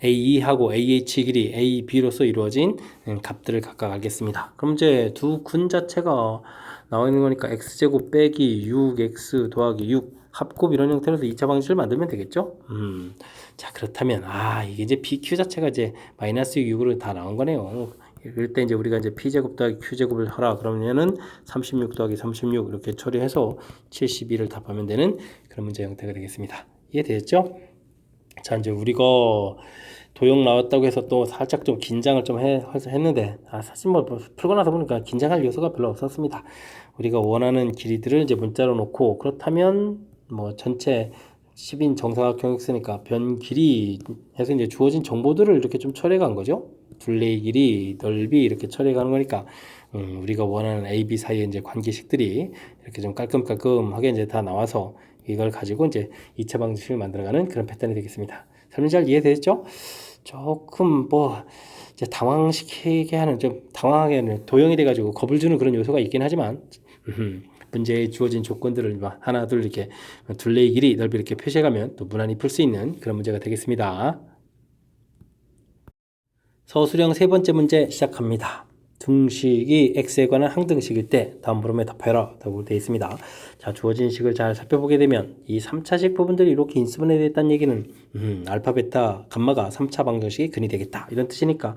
AE하고 AH 길이 AB로서 이루어진 값들을 각각 알겠습니다. 그럼 이제 두 근 자체가 나와 있는 거니까 x제곱 빼기 6x 더하기 6 합곱 이런 형태로서 2차 방정식을 만들면 되겠죠. 자, 그렇다면 이게 이제 BQ 자체가 이제 마이너스 6으로 다 나온 거네요. 이럴 때 이제 우리가 이제 P제곱 더하기 Q제곱을 하라 그러면은 36 더하기 36 이렇게 처리해서 72를 답하면 되는 그런 문제 형태가 되겠습니다. 이해되셨죠? 자, 이제 우리가 도형 나왔다고 해서 또 살짝 좀 긴장을 좀 했는데 사실 뭐 풀고 나서 보니까 긴장할 요소가 별로 없었습니다. 우리가 원하는 길이들을 이제 문자로 놓고, 그렇다면 뭐 전체 10인 정사각형 x니까 변 길이 해서 이제 주어진 정보들을 이렇게 좀 처리해 간 거죠. 둘레의 길이, 넓이 이렇게 처리해 가는 거니까 우리가 원하는 A, B 사이의 이제 관계식들이 이렇게 좀 깔끔깔끔하게 이제 다 나와서 이걸 가지고 이제 2차 방정식을 만들어가는 그런 패턴이 되겠습니다. 설명 잘 이해되셨죠? 조금 뭐 이제 당황시키게 하는, 좀 당황하게 하는, 도형이 돼가지고 겁을 주는 그런 요소가 있긴 하지만 문제에 주어진 조건들을 하나 둘 이렇게 둘레의 길이, 넓이 이렇게 표시해가면 또 무난히 풀 수 있는 그런 문제가 되겠습니다. 서술형 세 번째 문제 시작합니다. 등식이 x에 관한 항등식일 때 다음 물음에 답해라 라고 되어 있습니다. 자, 주어진 식을 잘 살펴보게 되면 이 3차식 부분들이 이렇게 인수분해 되어 있다는 얘기는 알파, 베타, 감마가 3차 방정식의 근이 되겠다 이런 뜻이니까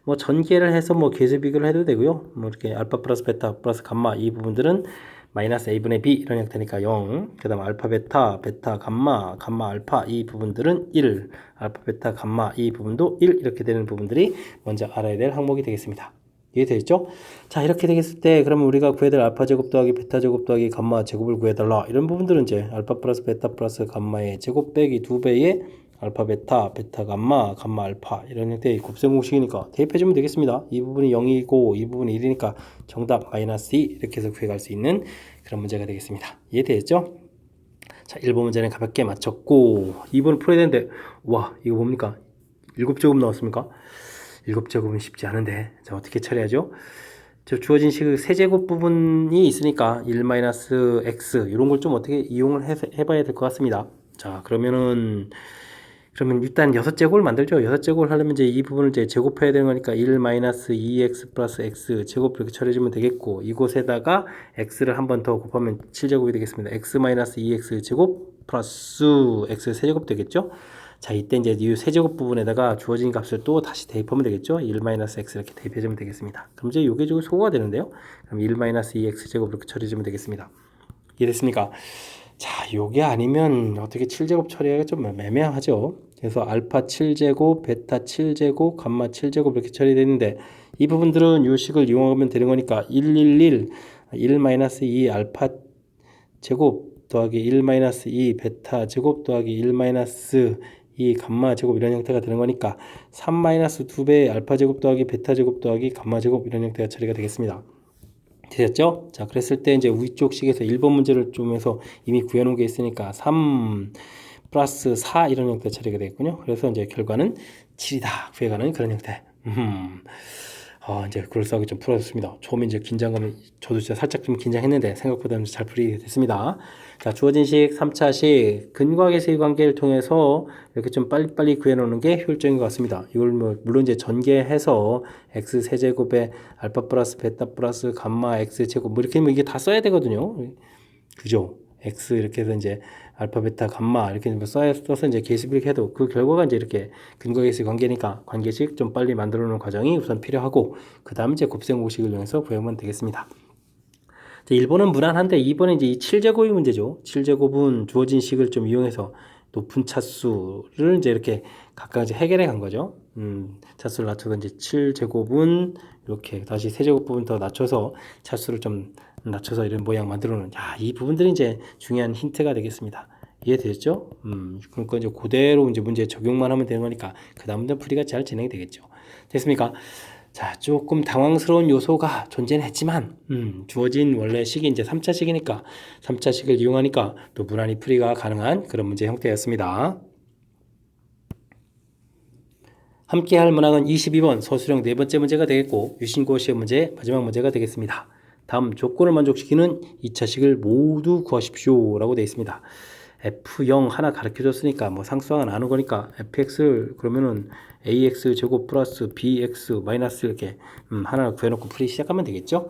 뭐 전개를 해서 뭐 계수 비교를 해도 되고요. 뭐 이렇게 알파 플러스 베타 플러스 감마 이 부분들은 마이너스 a분의 b 이런 형태니까 0, 그 다음 알파 베타, 베타 감마, 감마 알파 이 부분들은 1, 알파 베타 감마 이 부분도 1 이렇게 되는 부분들이 먼저 알아야 될 항목이 되겠습니다. 이해되겠죠? 자, 이렇게 되겠을 때 그러면 우리가 구해야 될 알파 제곱 더하기 베타 제곱 더하기 감마 제곱을 구해달라 이런 부분들은 이제 알파 플러스 베타 플러스 감마의 제곱 빼기 2배의 알파 베타, 베타 감마, 감마 알파 이런 형태의 곱셈 공식이니까 대입해주면 되겠습니다. 이 부분이 0이고 이 부분이 1이니까 정답 마이너스 2 이렇게 해서 구해갈 수 있는 그런 문제가 되겠습니다. 이해되겠죠? 자, 1번 문제는 가볍게 맞췄고 2번을 풀어야 되는데 와, 이거 뭡니까? 7제곱 나왔습니까? 7제곱은 쉽지 않은데 자, 어떻게 처리하죠? 저 주어진 식 세제곱 부분이 있으니까 1-x 이런 걸 좀 어떻게 이용을 해봐야 될 것 같습니다. 자, 그러면 일단 6제곱을 만들죠. 6제곱을 하려면 이제 이 부분을 이제 제곱해야 되는 거니까 1-2x 플러스 x 제곱 이렇게 처리해주면 되겠고, 이곳에다가 x를 한 번 더 곱하면 7제곱이 되겠습니다. x-2x 제곱 플러스 x 세제곱 되겠죠. 자, 이때 이제 이 세제곱 부분에다가 주어진 값을 또 다시 대입하면 되겠죠. 1-x 이렇게 대입해주면 되겠습니다. 그럼 이제 요게 지금 소거가 되는데요. 그럼 1-2x 제곱 이렇게 처리해주면 되겠습니다. 이해됐습니까? 자, 요게 아니면 어떻게 7제곱 처리하기가 좀 애매하죠. 그래서 알파 7제곱, 베타 7제곱, 감마 7제곱 이렇게 처리되는데 이 부분들은 요 식을 이용하면 되는 거니까 1 알파 제곱 더하기 1-2 베타 제곱 더하기 1-2 감마 제곱 이런 형태가 되는 거니까 3-2배의 알파 제곱 더하기 베타 제곱 더하기 감마 제곱 이런 형태가 처리가 되겠습니다. 되셨죠? 자, 그랬을 때 이제 위쪽 식에서 1번 문제를 좀 해서 이미 구해놓은 게 있으니까 3 플러스 4 이런 형태 처리가 되겠군요. 그래서 이제 결과는 7이다 구해가는 그런 형태. 이제 그럴싸하게 좀 풀어졌습니다. 처음에 이제 긴장감을, 저도 진짜 살짝 좀 긴장했는데 생각보다 잘 풀리게 됐습니다. 자, 주어진 식 3차식 근과 계수의 관계를 통해서 이렇게 좀 빨리빨리 구해놓는 게 효율적인 것 같습니다. 이걸 뭐 물론 이제 전개해서 x 세제곱에 알파 플러스 베타 플러스 감마 x 제곱 뭐 이렇게 하면 이게 다 써야 되거든요. 그죠? x 이렇게 해서 이제 알파 베타 감마 이렇게 써서 이제 계수를 이렇게 해도 그 결과가 이제 이렇게 근과 계수의 관계니까 관계식 좀 빨리 만들어 놓는 과정이 우선 필요하고, 그 다음 이제 곱셈 공식을 이용해서 구하면 되겠습니다. 1번은 무난한데 2번은 이제 이 7제곱이 문제죠. 7제곱은 주어진 식을 좀 이용해서 높은 차수를 이제 이렇게 각각 이제 해결해 간 거죠. 차수를 낮춰서 이제 7제곱은 이렇게 다시 세제곱 부분 더 낮춰서 차수를 좀 낮춰서 이런 모양 만들어 놓은, 이 부분들이 이제 중요한 힌트가 되겠습니다. 이해되셨죠? 그러니까 이제 그대로 이제 문제 적용만 하면 되는 거니까 그 다음부터 풀이가 잘 진행이 되겠죠. 됐습니까? 자, 조금 당황스러운 요소가 존재는 했지만 주어진 원래 식이 이제 3차식이니까 3차식을 이용하니까 또 무난히 풀이가 가능한 그런 문제 형태였습니다. 함께 할 문항은 22번 서술형 네 번째 문제가 되겠고, 유신고 시험 문제 마지막 문제가 되겠습니다. 다음 조건을 만족시키는 2차식을 모두 구하십시오 라고 되어 있습니다. F0 하나 가르쳐줬으니까 뭐 상수항은 아는 거니까 fx를 그러면은 ax 제곱 플러스 bx 마이너스 이렇게 하나 구해놓고 풀이 시작하면 되겠죠.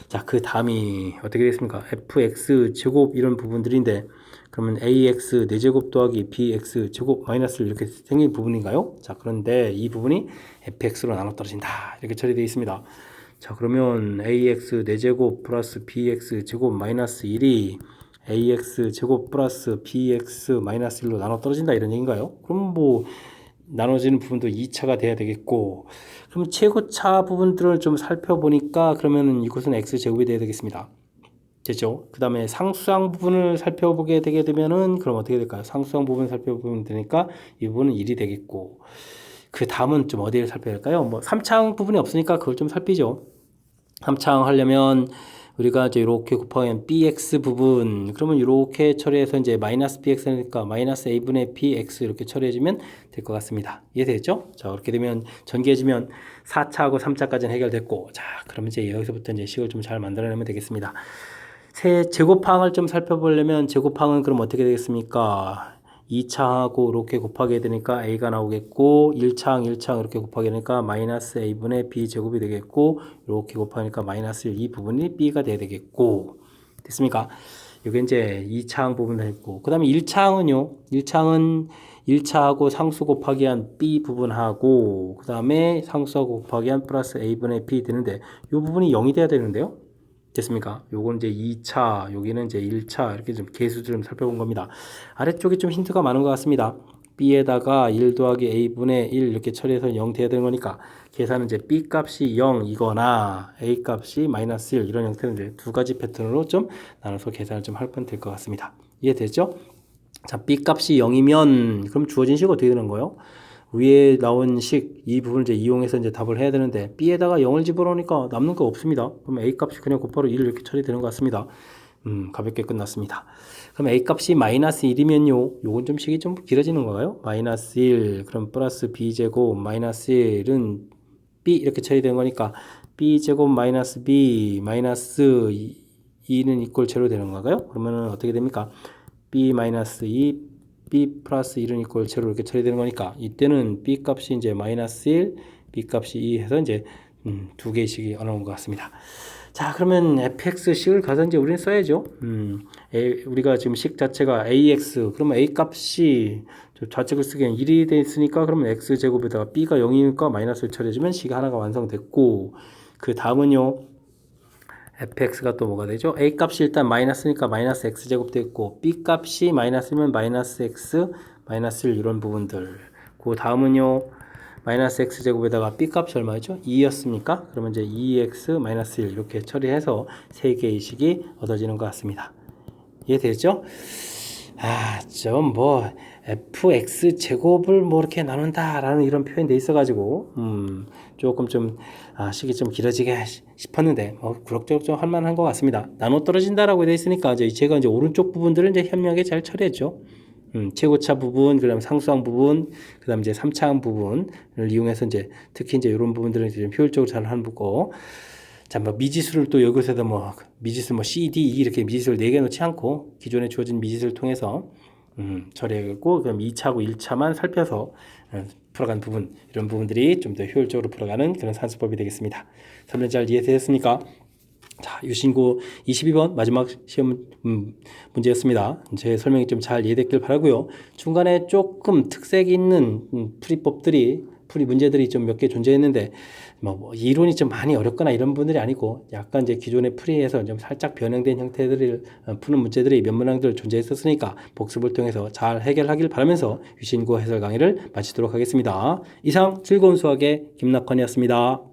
자, 그 다음이 어떻게 되겠습니까? fx 제곱 이런 부분들인데 그러면 ax 4제곱 더하기 bx 제곱 마이너스 1 이렇게 생긴 부분인가요? 자, 그런데 이 부분이 fx로 나눠 떨어진다. 이렇게 처리되어 있습니다. 자, 그러면 ax 4제곱 플러스 bx 제곱 마이너스 1이 ax 제곱 플러스 bx 마이너스 1로 나눠 떨어진다 이런 얘기인가요? 그럼 뭐 나눠지는 부분도 2차가 돼야 되겠고, 그럼 최고차 부분들을 좀 살펴보니까 그러면은 이것은 x 제곱이 돼야 되겠습니다. 됐죠? 그 다음에 상수항 부분을 살펴보게 되게 되면은 그럼 어떻게 될까요? 상수항 부분 살펴보면 되니까 이 부분은 1이 되겠고, 그 다음은 좀 어디를 살펴야 할까요? 뭐 3차항 부분이 없으니까 그걸 좀 살피죠. 3차항 하려면 우리가 이제 이렇게 곱하면 bx 부분, 그러면 이렇게 처리해서 이제 마이너스 bx니까 마이너스 a분의 bx 이렇게 처리해주면 될 것 같습니다. 이해되겠죠? 자, 그렇게 되면 전개해주면 4차하고 3차까지는 해결됐고, 자, 그럼 이제 여기서부터 이제 식을 좀 잘 만들어내면 되겠습니다. 세 제곱항을 좀 살펴보려면 제곱항은 그럼 어떻게 되겠습니까? 2차하고 이렇게 곱하게 되니까 a가 나오겠고, 1차항 이렇게 곱하게 되니까 마이너스 a분의 b 제곱이 되겠고, 이렇게 곱하니까 마이너스 1, 이 부분이 b가 돼야 되겠고, 됐습니까? 이게 이제 2차항 부분을 했고, 그 다음에 1차항은요, 1차항은 1차하고 상수 곱하기 한 b 부분하고, 그 다음에 상수하고 곱하기 한 플러스 a분의 b 되는데, 이 부분이 0이 돼야 되는데요? 됐습니까? 요건 이제 2차, 여기는 이제 1차, 이렇게 좀 개수를 좀 살펴본 겁니다. 아래쪽에 좀 힌트가 많은 것 같습니다. b에다가 1 더하기 a분의 1 이렇게 처리해서 0 돼야 되는 거니까 계산은 이제 b 값이 0이거나 a 값이 마이너스 1 이런 형태는 이제 두 가지 패턴으로 좀 나눠서 계산을 좀 할 건 될 것 같습니다. 이해되죠? 자, b 값이 0이면 그럼 주어진 식 어떻게 되는 거예요? 위에 나온 식, 이 부분을 이제 이용해서 이제 답을 해야 되는데, b에다가 0을 집어넣으니까 남는 거 없습니다. 그럼 a 값이 그냥 곱하기 1 이렇게 처리되는 것 같습니다. 가볍게 끝났습니다. 그럼 a 값이 마이너스 1이면요, 요건 좀 식이 좀 길어지는 건가요? 마이너스 1, 그럼 플러스 b제곱 마이너스 1은 b 이렇게 처리되는 거니까, b제곱 마이너스 b 마이너스 2는 이꼴 제로 되는 건가요? 그러면은 어떻게 됩니까? b 마이너스 2 b 플러스 1은 이꼴 제로 이렇게 처리되는 거니까 이때는 b 값이 이제 마이너스 1, b 값이 2 해서 이제 두 개의 식이 나온 것 같습니다. 자, 그러면 fx 식을 가서 이제 우리는 써야죠. 우리가 지금 식 자체가 ax, 그러면 a 값이 좌측을 쓰기엔 1이 돼 있으니까 그러면 x 제곱에다가 b가 0이니까 마이너스를 처리해주면 식 하나가 완성됐고, 그 다음은요, fx가 또 뭐가 되죠? a 값이 일단 마이너스니까 마이너스 x 제곱 되겠고, b 값이 마이너스면 마이너스 x, 마이너스 1 이런 부분들. 그 다음은요, 마이너스 x 제곱에다가 b 값이 얼마였죠? 2였습니까? 그러면 이제 2x 마이너스 1 이렇게 처리해서 세 개의 식이 얻어지는 것 같습니다. 이해되죠? 좀 뭐 fx 제곱을 뭐 이렇게 나눈다라는 이런 표현이 돼 있어가지고 조금 좀 식이 좀 길어지게 싶었는데 그럭저럭 좀 할만한 것 같습니다. 나눠 떨어진다라고 돼 있으니까 제가 이제 오른쪽 부분들은 이제 현명하게 잘 처리했죠. 최고차 부분, 그다음 상수항 부분, 그다음 이제 3차항 부분을 이용해서 이제 특히 이제 이런 부분들은 이제 좀 효율적으로 잘 하는 거고. 자, 뭐 미지수를 또 여기서도 미지수 C, D, E 이렇게 미지수를 4개 놓지 않고 기존에 주어진 미지수를 통해서 처리하고, 그럼 2차하고 1차만 살펴서 풀어간 부분, 이런 부분들이 좀 더 효율적으로 풀어가는 그런 산수법이 되겠습니다. 설명 잘 이해되셨습니까? 자, 유신고 22번 마지막 시험 문제였습니다. 제 설명이 좀 잘 이해됐길 바라고요. 중간에 조금 특색 있는 풀이 문제들이 좀 몇 개 존재했는데 뭐 이론이 좀 많이 어렵거나 이런 분들이 아니고 약간 이제 기존의 풀이에서 좀 살짝 변형된 형태들을 푸는 문제들이 몇 문항들 존재했었으니까 복습을 통해서 잘 해결하길 바라면서 유신고 해설 강의를 마치도록 하겠습니다. 이상 즐거운 수학의 김낙헌이었습니다.